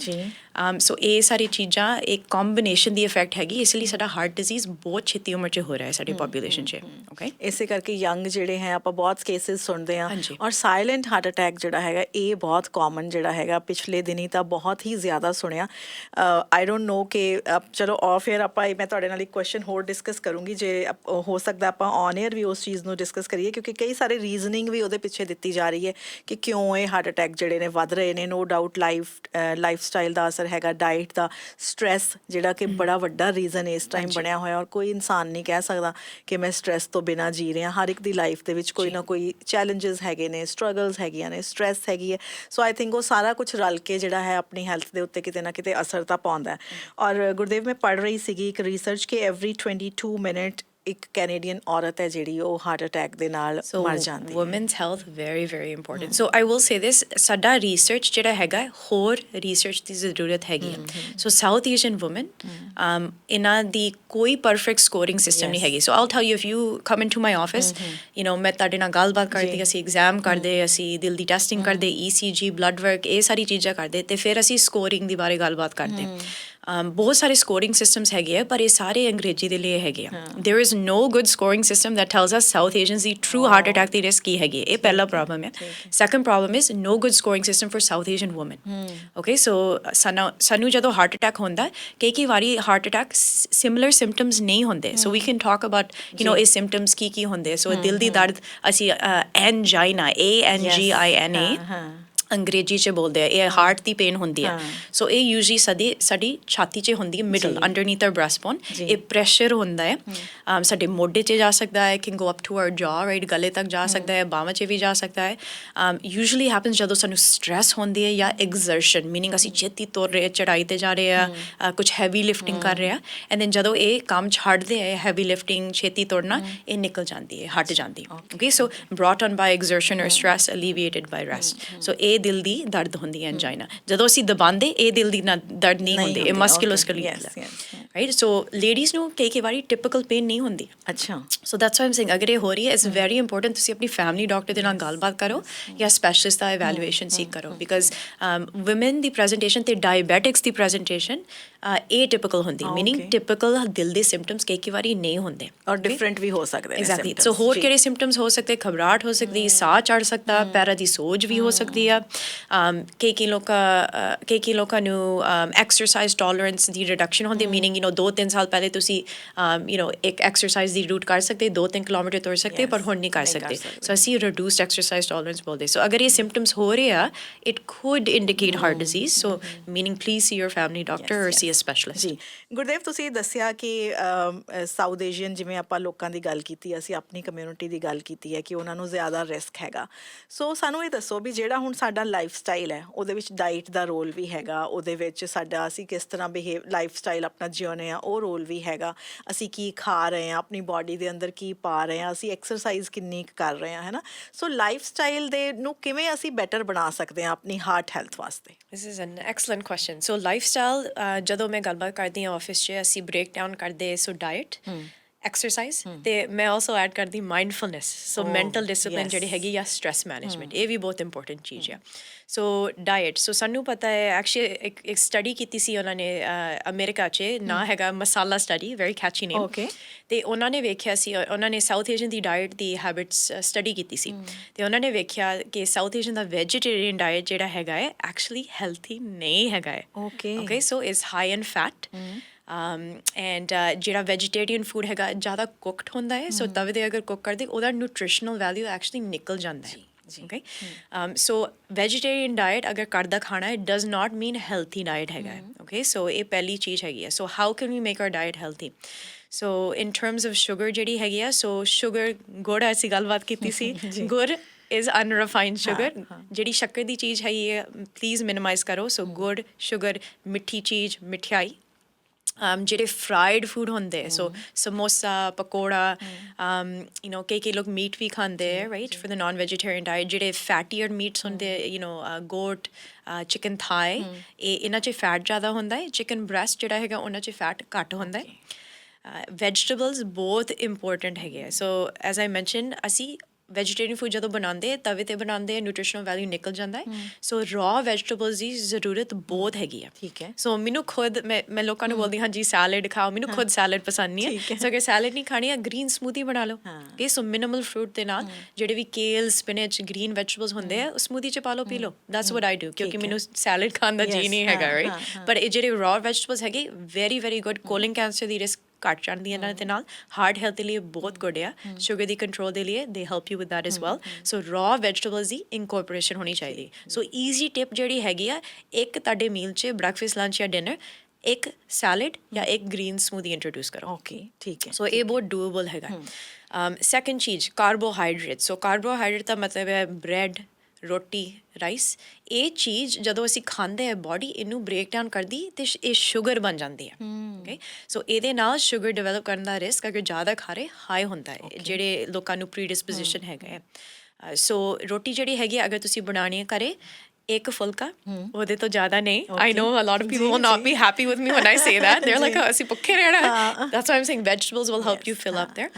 ਸੋ ਇਹ ਸਾਰੀ ਚੀਜ਼ਾਂ ਇੱਕ ਕੰਬੀਨੇਸ਼ਨ ਦੀ ਇਫੈਕਟ ਹੈਗੀ ਇਸ ਲਈ ਸਾਡਾ ਹਾਰਟ ਡਿਜ਼ੀਜ਼ ਬਹੁਤ ਛੇਤੀ ਉਮਰ 'ਚ ਹੋ ਰਿਹਾ ਹੈ ਸਾਡੀ ਪੋਪੂਲੇਸ਼ਨ 'ਚ ਓਕੇ ਇਸੇ ਕਰਕੇ ਯੰਗ ਜਿਹੜੇ ਹੈ ਆਪਾਂ ਬਹੁਤ ਕੇਸਿਸ ਸੁਣਦੇ ਹਾਂ ਔਰ ਸਾਇਲੈਂਟ ਹਾਰਟ ਅਟੈਕ ਜਿਹੜਾ ਹੈਗਾ ਇਹ ਬਹੁਤ ਕਾਮਨ ਜਿਹੜਾ ਹੈਗਾ ਪਿਛਲੇ ਦਿਨੀ ਤਾਂ ਬਹੁਤ ਹੀ ਜ਼ਿਆਦਾ ਸੁਣਿਆ ਆਈ ਡੋਂਟ ਨੋ ਕਿ ਚਲੋ ਆਫ ਏਅਰ ਆਪਾਂ ਮੈਂ ਤੁਹਾਡੇ ਨਾਲ ਇੱਕ ਕੁਐਸਚਨ ਹੋਰ ਡਿਸਕਸ ਕਰੂੰਗੀ ਜੇ ਹੋ ਸਕਦਾ ਆਪਾਂ ਔਨ ਏਅਰ ਵੀ ਉਸ ਚੀਜ਼ ਨੂੰ ਡਿਸਕਸ ਕਰੀਏ ਕਿਉਂਕਿ ਕਈ ਸਾਰੇ ਰੀਜ਼ਨਿੰਗ ਵੀ ਉਹਦੇ ਪਿੱਛੇ ਦਿੱਤੀ ਜਾ ਰਹੀ ਹੈ ਕਿ ਕਿਉਂ ਇਹ ਹਾਰਟ ਅਟੈਕ ਜਿਹੜੇ ਨੇ ਵੱਧ ਰਹੇ ਨੇ ਨੋ ਡਾਊਟ ਲਾਈਫ ਸਟਾਈਲ ਦਾ ਅਸਰ ਹੈਗਾ ਡਾਈਟ ਦਾ ਸਟ੍ਰੈਸ ਜਿਹੜਾ ਕਿ ਬੜਾ ਵੱਡਾ ਰੀਜ਼ਨ ਇਸ ਟਾਈਮ ਬਣਿਆ ਹੋਇਆ ਔਰ ਕੋਈ ਇਨਸਾਨ ਨਹੀਂ ਕਹਿ ਸਕਦਾ ਕਿ ਮੈਂ ਸਟ੍ਰੈਸ ਤੋਂ ਬਿਨਾਂ ਜੀ ਰਿਹਾ ਹਰ ਇੱਕ ਦੀ ਲਾਈਫ ਦੇ ਵਿੱਚ ਕੋਈ ਨਾ ਕੋਈ ਚੈਲੰਜਸ ਹੈਗੇ ਨੇ ਸਟਰਗਲਸ ਹੈਗੀਆਂ ਨੇ ਸਟ੍ਰੈਸ ਹੈਗੀ ਹੈ ਸੋ ਆਈ ਥਿੰਕ ਉਹ ਸਾਰਾ ਕੁਝ ਰਲ ਕੇ ਜਿਹੜਾ ਹੈ ਆਪਣੀ ਹੈਲਥ ਦੇ ਉੱਤੇ ਕਿਤੇ ਨਾ ਕਿਤੇ ਅਸਰ ਤਾਂ ਪਾਉਂਦਾ ਔਰ ਗੁਰਦੇਵ ਮੈਂ ਪੜ੍ਹ ਰਹੀ ਸੀਗੀ ਇੱਕ ਰਿਸਰਚ ਕਿ ਐਵਰੀ 22 ਮਿੰਟ ਇੱਕ ਕੈਨੇਡੀਅਨ ਔਰਤ ਹੈ ਜਿਹੜੀ ਉਹ ਹਾਰਟ ਅਟੈਕ ਦੇ ਨਾਲ ਮਰ ਜਾਂਦੀ ਹੈ women's health very very important so I will say this ਸਾਡਾ ਰਿਸਰਚ ਜਿਹੜਾ ਹੈਗਾ ਹੋਰ ਰਿਸਰਚ ਦੀ ਜ਼ਰੂਰਤ ਹੈਗੀ ਹੈ ਸੋ ਸਾਊਥ ਏਸ਼ੀਅਨ ਵੂਮਨ ਇਹਨਾਂ ਦੀ ਕੋਈ ਪਰਫੈਕਟ ਸਕੋਰਿੰਗ ਸਿਸਟਮ ਨਹੀਂ ਹੈਗੀ so I'll tell you if you come into my office ਮੈਂ ਤੁਹਾਡੇ ਨਾਲ ਗੱਲਬਾਤ ਕਰਦੀ ਅਸੀਂ ਐਗਜ਼ਾਮ ਕਰਦੇ ਅਸੀਂ ਦਿਲ ਦੀ ਟੈਸਟਿੰਗ ਕਰਦੇ ECG ਬਲੱਡ ਵਰਕ ਇਹ ਸਾਰੀ ਚੀਜ਼ਾਂ ਕਰਦੇ ਤੇ ਫਿਰ ਅਸੀਂ ਸਕੋਰਿੰਗ ਦੀ ਬਾਰੇ ਗੱਲਬਾਤ ਕਰਦੇ ਬਹੁਤ ਸਾਰੇ ਸਕੋਰਿੰਗ ਸਿਸਟਮਸ ਹੈਗੇ ਆ ਪਰ ਇਹ ਸਾਰੇ ਅੰਗਰੇਜ਼ੀ ਦੇ ਲਈ ਹੈਗੇ ਆ there is no good scoring system that tells us South Asians the true heart attack the risk ਕੀ ਹੈਗੀ ਇਹ ਪਹਿਲਾ ਪ੍ਰੋਬਲਮ ਹੈ second problem is no good scoring system for South Asian women okay so ਸਾਨੂੰ ਜਦੋਂ heart attack ਹੁੰਦਾ ਕਈ ਵਾਰੀ heart attack similar symptoms ਨਹੀਂ ਹੁੰਦੇ so we can talk about ਇਹ ਸਿੰਪਟਮਸ ਕੀ ਹੁੰਦੇ so ਦਿਲ ਦੀ ਦਰਦ ਅਸੀਂ angina ANGINA ਅੰਗਰੇਜ਼ੀ 'ਚ ਬੋਲਦੇ ਆ ਇਹ ਹਾਰਟ ਦੀ ਪੇਨ ਹੁੰਦੀ ਹੈ ਸੋ ਇਹ ਯੂਜਲੀ ਸਾਡੀ ਛਾਤੀ 'ਚ ਹੁੰਦੀ ਹੈ middle underneath our breast bone ਇਹ ਪ੍ਰੈਸ਼ਰ ਹੁੰਦਾ ਹੈ ਸਾਡੇ ਮੋਢੇ 'ਚ ਜਾ ਸਕਦਾ ਹੈ can go up to our jaw right ਗਲੇ ਤੱਕ ਜਾ ਸਕਦਾ ਹੈ ਬਾਹਾਂ 'ਚ ਵੀ ਜਾ ਸਕਦਾ ਹੈ ਯੂਜਲੀ ਹੈਪਨਸ ਜਦੋਂ ਸਾਨੂੰ ਸਟ੍ਰੈਸ ਹੁੰਦੀ ਹੈ ਜਾਂ ਐਗਜ਼ਰਸ਼ਨ ਮੀਨਿੰਗ ਅਸੀਂ ਛੇਤੀ ਤੁਰ ਰਹੇ ਚੜਾਈ 'ਤੇ ਜਾ ਰਹੇ ਆ ਕੁਝ ਹੈਵੀ ਲਿਫਟਿੰਗ ਕਰ ਰਹੇ ਆ ਐਂਡ ਦੈਨ ਜਦੋਂ ਇਹ ਕੰਮ ਛੱਡਦੇ ਆ ਹੈਵੀ ਲਿਫਟਿੰਗ ਛੇਤੀ ਤੁਰਨਾ ਇਹ ਨਿਕਲ ਜਾਂਦੀ ਹੈ ਹਟ ਜਾਂਦੀ okay so brought on by exertion or stress alleviated by rest so ਇਹ ਦਿਲ ਦੀ ਦਰਦ ਹੁੰਦੀ ਹੈ ਐਂਜਾਈਨਾ ਜਦੋਂ ਅਸੀਂ ਦਬਾਉਂਦੇ ਇਹ ਦਿਲ ਦੀ ਦਰਦ ਨਹੀਂ ਹੁੰਦੀ ਇਹ ਮਸਕੂਲੋਸਕੇਲੇਟਲ ਰਾਈਟ ਸੋ ਲੇਡੀਜ਼ ਨੂੰ ਕਈ ਵਾਰੀ ਟਿਪੀਕਲ ਪੇਨ ਨਹੀਂ ਹੁੰਦੀ ਅੱਛਾ so that's why I'm saying ਅਗਰ ਇਹ ਹੋ ਰਹੀ ਹੈ ਇਟਸ ਵੈਰੀ ਇੰਪੋਰਟੈਂਟ ਤੁਸੀਂ ਆਪਣੀ ਫੈਮਿਲੀ ਡਾਕਟਰ ਦੇ ਨਾਲ ਗੱਲਬਾਤ ਕਰੋ ਜਾਂ ਸਪੈਸ਼ਲਿਸਟ ਦਾ ਇਵੈਲੂਏਸ਼ਨ ਸੀਕ ਕਰੋ ਬਿਕਾਜ਼ ਵੂਮਨ ਦੀ ਪ੍ਰੈਜੈਂਟੇਸ਼ਨ ਤੇ ਡਾਇਬੈਟਿਕਸ ਦੀ ਪ੍ਰੈਜੈਂਟੇਸ਼ਨ ਏਟਿਪੀਕਲ ਹੁੰਦੀ ਮੀਨਿੰਗ ਟਿਪੀਕਲ ਦਿਲ ਦੇ ਸਿੰਪਟਮਸ ਕਈ ਵਾਰੀ ਨਹੀਂ ਹੁੰਦੇ ਔਰ ਡਿਫਰੈਂਟ ਵੀ ਹੋ ਸਕਦੇ ਨੇ ਐਗਜ਼ੈਕਟਲੀ ਸੋ ਹੋਰ ਕਿਹੜੇ ਸਿੰਪਟਮਸ ਹੋ ਸਕਦੇ ਘਬਰਾਹਟ ਹੋ ਸਕਦੀ ਸਾਹ ਚੜ ਸਕਦਾ ਪੈਰਾਂ ਦੀ ਸੋਜ ਵੀ ਹੋ ਸਕਦੀ ਆ ਕਈ ਲੋਕਾਂ ਨੂੰ ਐਕਸਰਸਾਈਜ਼ ਟੋਲਰੈਂਸ ਦੀ ਰਿਡਕਸ਼ਨ ਹੁੰਦੀ ਮੀਨਿੰਗ 2-3 ਸਾਲ ਪਹਿਲੇ ਤੁਸੀਂ ਇੱਕ ਐਕਸਰਸਾਈਜ਼ ਦੀ ਰੂਟ ਕਰ ਸਕਦੇ 2-3 ਕਿਲੋਮੀਟਰ ਤੁਰ ਸਕਦੇ ਪਰ ਹੁਣ ਨਹੀਂ ਕਰ ਸਕਦੇ ਸੋ ਅਸੀਂ ਰਿਡਿਊਸਡ ਐਕਸਰਸਾਈਜ਼ ਟੋਲਰੈਂਸ ਬੋਲਦੇ ਸੋ ਅਗਰ ਇਹ ਸਿੰਪਟਮਸ ਹੋ ਰਹੇ ਆ it could indicate heart disease so meaning please see your family doctor or see a specialist ਜੀ ਗੁਰਦੇਵ ਤੁਸੀਂ ਦੱਸਿਆ ਕਿ ਸਾਊਥ ਏਸ਼ੀਅਨ ਜਿਵੇਂ ਆਪਾਂ ਲੋਕਾਂ ਦੀ ਗੱਲ ਕੀਤੀ ਅਸੀਂ ਆਪਣੀ ਕਮਿਊਨਿਟੀ ਦੀ ਗੱਲ ਕੀਤੀ ਹੈ ਕਿ ਉਹਨਾਂ ਨੂੰ ਜ਼ਿਆਦਾ ਰਿਸਕ ਹੈਗਾ ਸੋ ਸਾਨੂੰ ਇਹ ਦੱਸੋ ਵੀ ਜਿਹੜਾ ਹੁਣ ਸਾਡਾ ਲਾਈਫ ਸਟਾਈਲ ਹੈ ਉਹਦੇ ਵਿੱਚ ਡਾਈਟ ਦਾ ਰੋਲ ਵੀ ਹੈਗਾ ਉਹਦੇ ਵਿੱਚ ਸਾਡਾ ਅਸੀਂ ਕਿਸ ਤਰ੍ਹਾਂ ਲਾਈਫ ਸਟਾਈਲ ਆਪਣਾ ਜਿਉਣੇ ਆ ਉਹ ਰੋਲ ਵੀ ਹੈਗਾ ਅਸੀਂ ਕੀ ਖਾ ਰਹੇ ਹਾਂ ਆਪਣੀ ਬਾਡੀ ਦੇ ਅੰਦਰ ਕੀ ਪਾ ਰਹੇ ਹਾਂ ਅਸੀਂ ਐਕਸਰਸਾਈਜ਼ ਕਿੰਨੀ ਕੁ ਕਰ ਰਹੇ ਹਾਂ ਹੈ ਨਾ ਸੋ ਲਾਈਫ ਸਟਾਈਲ ਦੇ ਨੂੰ ਕਿਵੇਂ ਅਸੀਂ ਬੈਟਰ ਬਣਾ ਸਕਦੇ ਹਾਂ ਆਪਣੀ ਹਾਰਟ ਹੈਲਥ ਵਾਸਤੇ This is an excellent question. So lifestyle, ਜਦੋਂ ਮੈਂ ਗੱਲਬਾਤ ਕਰਦੀ ਹਾਂ ਆਫਿਸ 'ਚ ਅਸੀਂ ਬ੍ਰੇਕ ਡਾਊਨ ਕਰਦੇ ਸੋ ਡਾਇਟ ਐਕਸਰਸਾਈਜ਼ ਤੇ ਮੈਂ ਆਲਸੋ ਐਡ ਕਰਦੀ ਮਾਈਂਡਫੁਲਨੈਸ ਸੋ ਮੈਂਟਲ ਡਿਸਪਲਿਨ ਜਿਹੜੀ ਹੈਗੀ ਜਾਂ ਸਟ੍ਰੈਸ ਮੈਨੇਜਮੈਂਟ ਇਹ ਵੀ ਬਹੁਤ ਇੰਪੋਰਟੈਂਟ ਚੀਜ਼ ਆ ਸੋ ਡਾਇਟ ਸੋ ਸਾਨੂੰ ਪਤਾ ਹੈ ਐਕਚੁਅਲੀ ਇੱਕ ਸਟੱਡੀ ਕੀਤੀ ਸੀ ਉਹਨਾਂ ਨੇ ਅਮਰੀਕਾ 'ਚ ਨਾਂ ਹੈਗਾ ਮਸਾਲਾ ਸਟੱਡੀ ਵੈਰੀ ਕੈਚੀ ਨੇਮ ਤੇ ਉਹਨਾਂ ਨੇ ਵੇਖਿਆ ਸੀ ਉਹਨਾਂ ਨੇ ਸਾਊਥ ਏਸ਼ੀਅਨ ਦੀ ਡਾਇਟ ਦੀ ਹੈਬਿਟਸ ਸਟੱਡੀ ਕੀਤੀ ਸੀ ਤੇ ਉਹਨਾਂ ਨੇ ਵੇਖਿਆ ਕਿ ਸਾਊਥ ਏਸ਼ੀਅਨ ਦਾ ਵੈਜੀਟੇਰੀਅਨ ਡਾਇਟ ਜਿਹੜਾ ਹੈਗਾ ਹੈ ਐਕਚੁਅਲੀ ਹੈਲਥੀ ਨਹੀਂ ਹੈਗਾ ਹੈ okay so is high in fat and ਜਿਹੜਾ ਵੈਜੀਟੇਰੀਅਨ ਫੂਡ ਹੈਗਾ ਜ਼ਿਆਦਾ ਕੁਕਡ ਹੁੰਦਾ ਹੈ ਸੋ ਤਵੇ 'ਤੇ ਅਗਰ ਕੁੱਕ ਕਰਦੇ ਉਹਦਾ ਨਿਊਟ੍ਰੀਸ਼ਨਲ ਵੈਲਿਊ ਐਕਚੁਅਲੀ ਨਿਕਲ ਜਾਂਦਾ ਹੈ okay so vegetarian diet agar ਘਰ ਦਾ ਖਾਣਾ ਹੈ does not mean healthy diet ਹੈਗਾ okay so ਇਹ ਪਹਿਲੀ ਚੀਜ਼ ਹੈਗੀ ਹੈ so how can we make our diet healthy so in terms of sugar ਜਿਹੜੀ ਹੈਗੀ ਆ so sugar ਗੁੜ ਅਸੀਂ ਗੱਲਬਾਤ ਕੀਤੀ ਸੀ ਗੁੜ is unrefined sugar ਜਿਹੜੀ ਸ਼ੱਕਰ ਦੀ ਚੀਜ਼ ਹੈਗੀ ਹੈ ਪਲੀਜ਼ ਮਿਨੀਮਾਈਜ਼ ਕਰੋ so ਗੁੜ ਸ਼ੂਗਰ ਮਿੱਠੀ ਚੀਜ਼ ਮਿਠਾਈ ਜਿਹੜੇ ਫਰਾਈਡ ਫੂਡ ਹੁੰਦੇ ਸੋ ਸਮੋਸਾ ਪਕੌੜਾ ਕਈ ਲੋਕ ਮੀਟ ਵੀ ਖਾਂਦੇ right for the non vegetarian diet ਜਿਹੜੇ ਫੈਟੀਅਰ ਮੀਟਸ ਹੁੰਦੇ ਗੋਟ ਚਿਕਨ ਥਾਈ ਇਹਨਾਂ 'ਚ ਫੈਟ ਜ਼ਿਆਦਾ ਹੁੰਦਾ ਹੈ ਚਿਕਨ ਬ੍ਰੈਸਟ ਜਿਹੜਾ ਹੈਗਾ ਉਹਨਾਂ 'ਚ ਫੈਟ ਘੱਟ ਹੁੰਦਾ ਹੈ ਵੈਜੀਟੇਬਲਸ ਬਹੁਤ ਇੰਪੋਰਟੈਂਟ ਹੈਗੇ ਆ ਸੋ ਐਜ਼ ਆਈ ਮੈਂਸ਼ਨ ਅਸੀਂ ਵੈਜੀਟੇਰੀਅਨ ਫੂਡ ਜਦੋਂ ਬਣਾਉਂਦੇ ਤਵੇ 'ਤੇ ਬਣਾਉਂਦੇ ਨਿਊਟ੍ਰੀਸ਼ਨਲ ਵੈਲਿਊ ਨਿਕਲ ਜਾਂਦਾ ਹੈ ਸੋ ਰॉ ਵੈਜੀਟੇਬਲਸ ਦੀ ਜ਼ਰੂਰਤ ਬਹੁਤ ਹੈਗੀ ਆ ਠੀਕ ਹੈ ਸੋ ਮੈਨੂੰ ਖੁਦ ਮੈਂ ਲੋਕਾਂ ਨੂੰ ਬੋਲਦੀ ਹਾਂ ਜੀ ਸੈਲਡ ਖਾਓ ਮੈਨੂੰ ਖੁਦ ਸੈਲਡ ਪਸੰਦ ਨਹੀਂ ਹੈ ਸੋ ਅਗਰ ਸੈਲਡ ਨਹੀਂ ਖਾਣੀ ਹੈ ਗ੍ਰੀਨ ਸਮੂਦੀ ਬਣਾ ਲਓ ਓਕੇ ਸੋ ਮਿਨੀਮਲ ਫਰੂਟ ਦੇ ਨਾਲ ਜਿਹੜੇ ਵੀ ਕੇਲ ਸਪਿਨਚ ਗ੍ਰੀਨ ਵੈਜੀਟੇਬਲਸ ਹੁੰਦੇ ਆ ਸਮੂਦੀ 'ਚ ਪਾ ਲਓ ਪੀ ਲਓ ਦੈਟਸ ਵਾਟ ਆਈ ਡੂ ਕਿਉਂਕਿ ਮੈਨੂੰ ਸੈਲਡ ਖਾਣ ਦਾ ਜੀ ਨਹੀਂ ਹੈਗਾ ਰਾਈਟ ਪਰ ਇਹ ਜਿਹੜੇ ਰॉ ਵੈਜੀਟੇਬਲਸ ਹੈਗੇ very very good calling cancer ਦੀ ਰਿਸਕ ਘੱਟ ਜਾਂਦੀ ਇਹਨਾਂ ਦੇ ਨਾਲ ਹਾਰਟ ਹੈਲਥ ਦੇ ਲਈ ਬਹੁਤ ਗੁੱਡ ਆ ਸ਼ੂਗਰ ਦੀ ਕੰਟਰੋਲ ਦੇ ਲਈ ਦੇ help you with that as well so raw vegetables the incorporation ਹੋਣੀ ਚਾਹੀਦੀ ਸੋ ਈਜ਼ੀ ਟਿਪ ਜਿਹੜੀ ਹੈਗੀ ਆ ਇੱਕ ਤੁਹਾਡੇ ਮੀਲ 'ਚ ਬ੍ਰੈਕਫਾਸਟ ਲੰਚ ਜਾਂ ਡਿਨਰ ਇੱਕ ਸੈਲਡ ਜਾਂ ਇੱਕ ਗ੍ਰੀਨ ਸਮੂਦੀ ਇੰਟਰੋਡਿਊਸ ਕਰੋ ਓਕੇ ਠੀਕ ਹੈ ਸੋ ਇਹ ਬਹੁਤ ਡੂਏਬਲ ਹੈਗਾ ਸੈਕੰਡ ਚੀਜ਼ ਕਾਰਬੋਹਾਈਡਰੇਟ ਸੋ ਕਾਰਬੋਹਾਈਡਰੇਟ ਦਾ ਮਤਲਬ ਹੈ ਬ੍ਰੈਡ ਰੋਟੀ ਰਾਈਸ ਇਹ ਚੀਜ਼ ਜਦੋਂ ਅਸੀਂ ਖਾਂਦੇ ਹਾਂ ਬੋਡੀ ਇਹਨੂੰ ਬ੍ਰੇਕ ਡਾਊਨ ਕਰਦੀ ਅਤੇ ਇਹ ਸ਼ੂਗਰ ਬਣ ਜਾਂਦੀ ਹੈ ਓਕੇ ਸੋ ਇਹਦੇ ਨਾਲ ਸ਼ੂਗਰ ਡਿਵੈਲਪ ਕਰਨ ਦਾ ਰਿਸਕ ਅਗਰ ਜ਼ਿਆਦਾ ਖਾ ਰਹੇ ਹਾਈ ਹੁੰਦਾ ਹੈ ਜਿਹੜੇ ਲੋਕਾਂ ਨੂੰ ਪ੍ਰੀਡਿਸਪੋਜੀਸ਼ਨ ਹੈਗਾ ਹੈ ਸੋ ਰੋਟੀ ਜਿਹੜੀ ਹੈਗੀ ਅਗਰ ਤੁਸੀਂ ਬਣਾਉਣੀ ਹੈ ਘਰੇ ਇੱਕ ਫੁਲਕਾ ਉਹਦੇ ਤੋਂ ਜ਼ਿਆਦਾ ਨਹੀਂ I know a lot of people will not be happy with me when I say that they are like ਅਸੀਂ ਭੁੱਖੇ ਰਹਿਣਾ that's why I'm saying vegetables will help you fill up there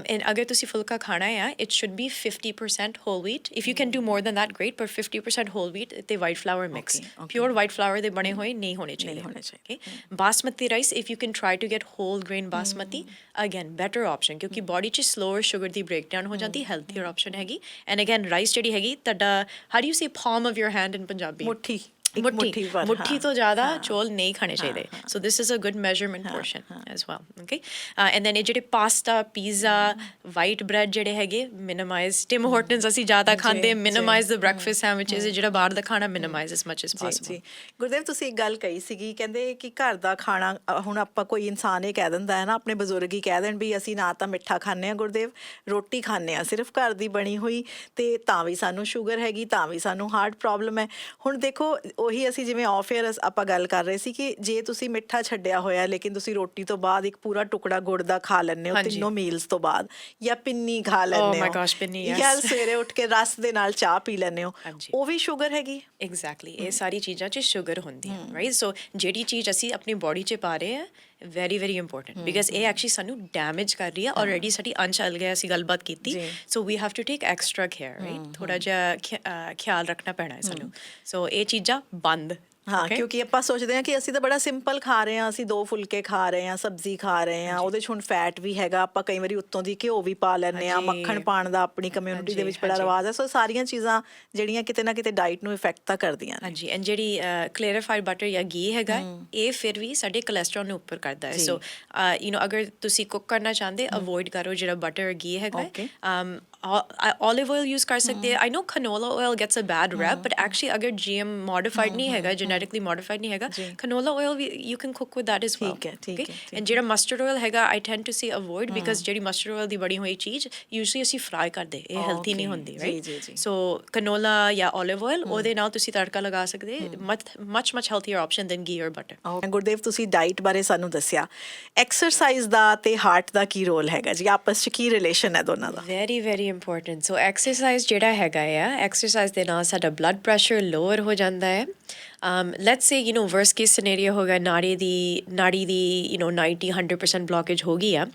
and ਅਗਰ ਤੁਸੀਂ ਫੁਲਕਾ ਖਾਣਾ ਹੈ it should be 50% whole wheat if you can do more than that great ਪਰ 50% whole wheat ਅਤੇ white flour mix pure white flour ਦੇ ਬਣੇ ਹੋਏ ਨਹੀਂ ਹੋਣੇ ਚਾਹੀਦੇ basmati rice if you can try to get whole grain basmati again better option ਕਿਉਂਕਿ body 'ਚ ਸਲੋਅਰ ਸ਼ੂਗਰ ਦੀ ਬ੍ਰੇਕਡਾਊਨ ਹੋ ਜਾਂਦੀ ਹੈਲਥੀਅਰ ਆਪਸ਼ਨ ਹੈਗੀ ਐਂਡ ਅਗੇਨ ਰਾਈਸ ਜਿਹੜੀ ਹੈਗੀ ਤੁਹਾਡਾ how do you say palm of your hand in Punjabi ਮੁੱਠੀ ਤੋਂ ਜ਼ਿਆਦਾ ਚੌਲ ਨਹੀਂ ਖਾਣੇ ਚਾਹੀਦੇ so this is a good measurement portion as well okay and then ਇਹ ਜਿਹੜੇ ਪਾਸਤਾ ਪੀਜ਼ਾ ਵਾਈਟ ਬ੍ਰੈਡ ਜਿਹੜੇ ਹੈਗੇ ਮਿਨੀਮਾਈਜ਼ ਟਿਮ ਹੋਰਟਨਸ ਅਸੀਂ ਜ਼ਿਆਦਾ ਖਾਂਦੇ ਮਿਨੀਮਾਈਜ਼ ਦ ਬ੍ਰੈਕਫਾਸਟ ਸੈਂਡਵਿਚਸ ਜਿਹੜਾ ਬਾਹਰ ਦਾ ਖਾਣਾ minimise S much as possible Gurdev ਤੁਸੀਂ ਇੱਕ ਗੱਲ ਕਹੀ ਸੀਗੀ ਕਹਿੰਦੇ ਕਿ ਘਰ ਦਾ ਖਾਣਾ ਹੁਣ ਆਪਾਂ ਕੋਈ ਇਨਸਾਨ ਇਹ ਕਹਿ ਦਿੰਦਾ ਹੈ ਨਾ ਆਪਣੇ ਬਜ਼ੁਰਗ ਹੀ ਕਹਿ ਦੇਣ ਵੀ ਅਸੀਂ ਨਾ ਤਾਂ ਮਿੱਠਾ ਖਾਂਦੇ ਹਾਂ ਗੁਰਦੇਵ ਰੋਟੀ ਖਾਂਦੇ ਹਾਂ ਸਿਰਫ ਘਰ ਦੀ ਬਣੀ ਹੋਈ ਤੇ ਤਾਂ ਵੀ ਸਾਨੂੰ ਸ਼ੂਗਰ ਹੈਗੀ ਤਾਂ ਵੀ ਸਾਨੂੰ ਹਾਰਟ ਪ੍ਰੋਬਲਮ ਹੈ ਹੁਣ ਦੇਖੋ ਉਹੀ ਅਸੀਂ ਜਿਵੇਂ ਆਫ ਏਅਰ ਆਪਾਂ ਗੱਲ ਕਰ ਰਹੇ ਸੀ ਕਿ ਜੇ ਤੁਸੀਂ ਮਿੱਠਾ ਛੱਡਿਆ ਹੋਇਆ ਲੇਕਿਨ ਤੁਸੀਂ ਰੋਟੀ ਤੋਂ ਬਾਅਦ ਇੱਕ ਪੂਰਾ ਟੁਕੜਾ ਗੁੜ ਦਾ ਖਾ ਲੈਂਦੇ ਹੋ ਤਿੰਨੋਂ ਮੀਲਸ ਤੋਂ ਬਾਅਦ ਜਾਂ ਪਿੰਨੀ ਖਾ ਲੈਂਦੇ ਹੋ ਜਾਂ ਸਵੇਰੇ ਉੱਠ ਕੇ ਰਸ ਦੇ ਨਾਲ ਚਾਹ ਪੀ ਲੈਂਦੇ ਹੋ ਉਹ ਵੀ ਸ਼ੂਗਰ ਹੈਗੀ ਐਗਜ਼ੈਕਟਲੀ ਇਹ ਸਾਰੀ ਚੀਜ਼ਾਂ 'ਚ ਸ਼ੂਗਰ ਹੁੰਦੀ ਹੈ ਰਾਈਟ ਸੋ ਜਿਹੜੀ ਚੀਜ਼ ਅਸੀਂ ਆਪਣੀ ਬੋਡੀ 'ਚ ਪਾ ਰਹੇ ਹਾਂ ਵੈਰੀ ਵੈਰੀ ਇੰਪੋਰਟੈਂਟ ਬਿਕਾਜ਼ ਇਹ ਐਕਚੁਅਲੀ ਸਾਨੂੰ ਡੈਮੇਜ ਕਰ ਰਹੀ ਹੈ ਆਲਰੇਡੀ ਸਾਡੀ ਅੰਨ ਚੱਲ ਗਿਆ ਅਸੀਂ ਗੱਲਬਾਤ ਕੀਤੀ so we have to take extra care right ਥੋੜ੍ਹਾ ਜਿਹਾ ਖਿਆਲ ਰੱਖਣਾ ਪੈਣਾ ਹੈ ਸਾਨੂੰ ਸੋ ਇਹ ਚੀਜ਼ਾਂ ਬੰਦ ਹਾਂ ਕਿਉਂਕਿ ਆਪਾਂ ਸੋਚਦੇ ਹਾਂ ਕਿ ਅਸੀਂ ਤਾਂ ਬੜਾ ਸਿੰਪਲ ਖਾ ਰਹੇ ਹਾਂ, ਅਸੀਂ 2 ਫੁਲਕੇ ਖਾ ਰਹੇ ਹਾਂ, ਸਬਜ਼ੀ ਖਾ ਰਹੇ ਹਾਂ, ਉਹਦੇ 'ਚ ਹੁਣ ਫੈਟ ਵੀ ਹੈਗਾ, ਆਪਾਂ ਕਈ ਵਾਰੀ ਉੱਤੋਂ ਦੀ ਘਿਓ ਵੀ ਪਾ ਲੈਂਦੇ ਹਾਂ, ਮੱਖਣ ਪਾਉਣ ਦਾ ਆਪਣੀ ਕਮਿਊਨਿਟੀ ਦੇ ਵਿੱਚ ਬੜਾ ਰਿਵਾਜ਼ ਹੈ। ਸੋ ਸਾਰੀਆਂ ਚੀਜ਼ਾਂ ਜਿਹੜੀਆਂ ਕਿਤੇ ਨਾ ਕਿਤੇ ਡਾਈਟ ਨੂੰ ਇਫੈਕਟ ਤਾਂ ਕਰਦੀਆਂ ਨੇ। ਹਾਂਜੀ, ਐਂਡ ਜਿਹੜੀ ਕਲੈਰੀਫਾਈਡ ਬਟਰ ਜਾਂ ਘੀ ਹੈਗਾ ਇਹ ਫਿਰ ਵੀ ਸਾਡੇ ਕੋਲੈਸਟਰੋਲ ਨੂੰ ਉੱਪਰ ਕਰਦਾ ਹੈ। ਸੋ ਅਗਰ ਤੁਸੀਂ ਕੁੱਕ ਕਰਨਾ ਚਾਹੁੰਦੇ ਅਵੋਇਡ ਕਰੋ ਜਿਹੜਾ ਬਟਰ ਘੀ ਹੈਗਾ। olive oil use ਕਰ ਸਕਦੇ ਆ। I know canola oil gets a bad rep, but actually ਅਗਰ GM modified ਨਹੀਂ ਹੈਗਾ, genetically modified ਨਹੀਂ ਹੈਗਾ, canola oil you can cook with that as well. ਠੀਕ ਹੈ। And ਜਿਹੜਾ mustard oil ਹੈਗਾ I tend to say avoid because ਜਿਹੜੀ mustard oil ਦੀ ਬਣੀ ਹੋਈ ਚੀਜ਼ usually ਅਸੀਂ fry ਕਰਦੇ, ਇਹ healthy ਨਹੀਂ ਹੁੰਦੀ, right? So canola ਜਾਂ olive oil ਉਹਦੇ ਨਾਲ ਤੁਸੀਂ ਤੜਕਾ ਲਗਾ ਸਕਦੇ, much healthier option than ghee or butter. Gurdev ਤੁਸੀਂ ਡਾਈਟ ਬਾਰੇ ਸਾਨੂੰ ਦੱਸਿਆ, ਐਕਸਰਸਾਈਜ਼ ਦਾ ਤੇ ਹਾਰਟ ਦਾ ਕੀ ਰੋਲ ਹੈਗਾ ਜੀ, ਆਪਸ 'ਚ ਕੀ ਰਿਲੇਸ਼ਨ ਹੈ ਦੋਨਾਂ ਦਾ? very important. So exercise ਜਿਹੜਾ ਹੈਗਾ ਆ, exercise ਦੇ ਨਾਲ ਸਾਡਾ blood pressure lower ਹੋ ਜਾਂਦਾ ਹੈ। Let's say worst case scenario ਹੋਗਾ ਨਾੜੀ ਦੀ 90-100% blockage ਹੋ ਗਈ ਆ।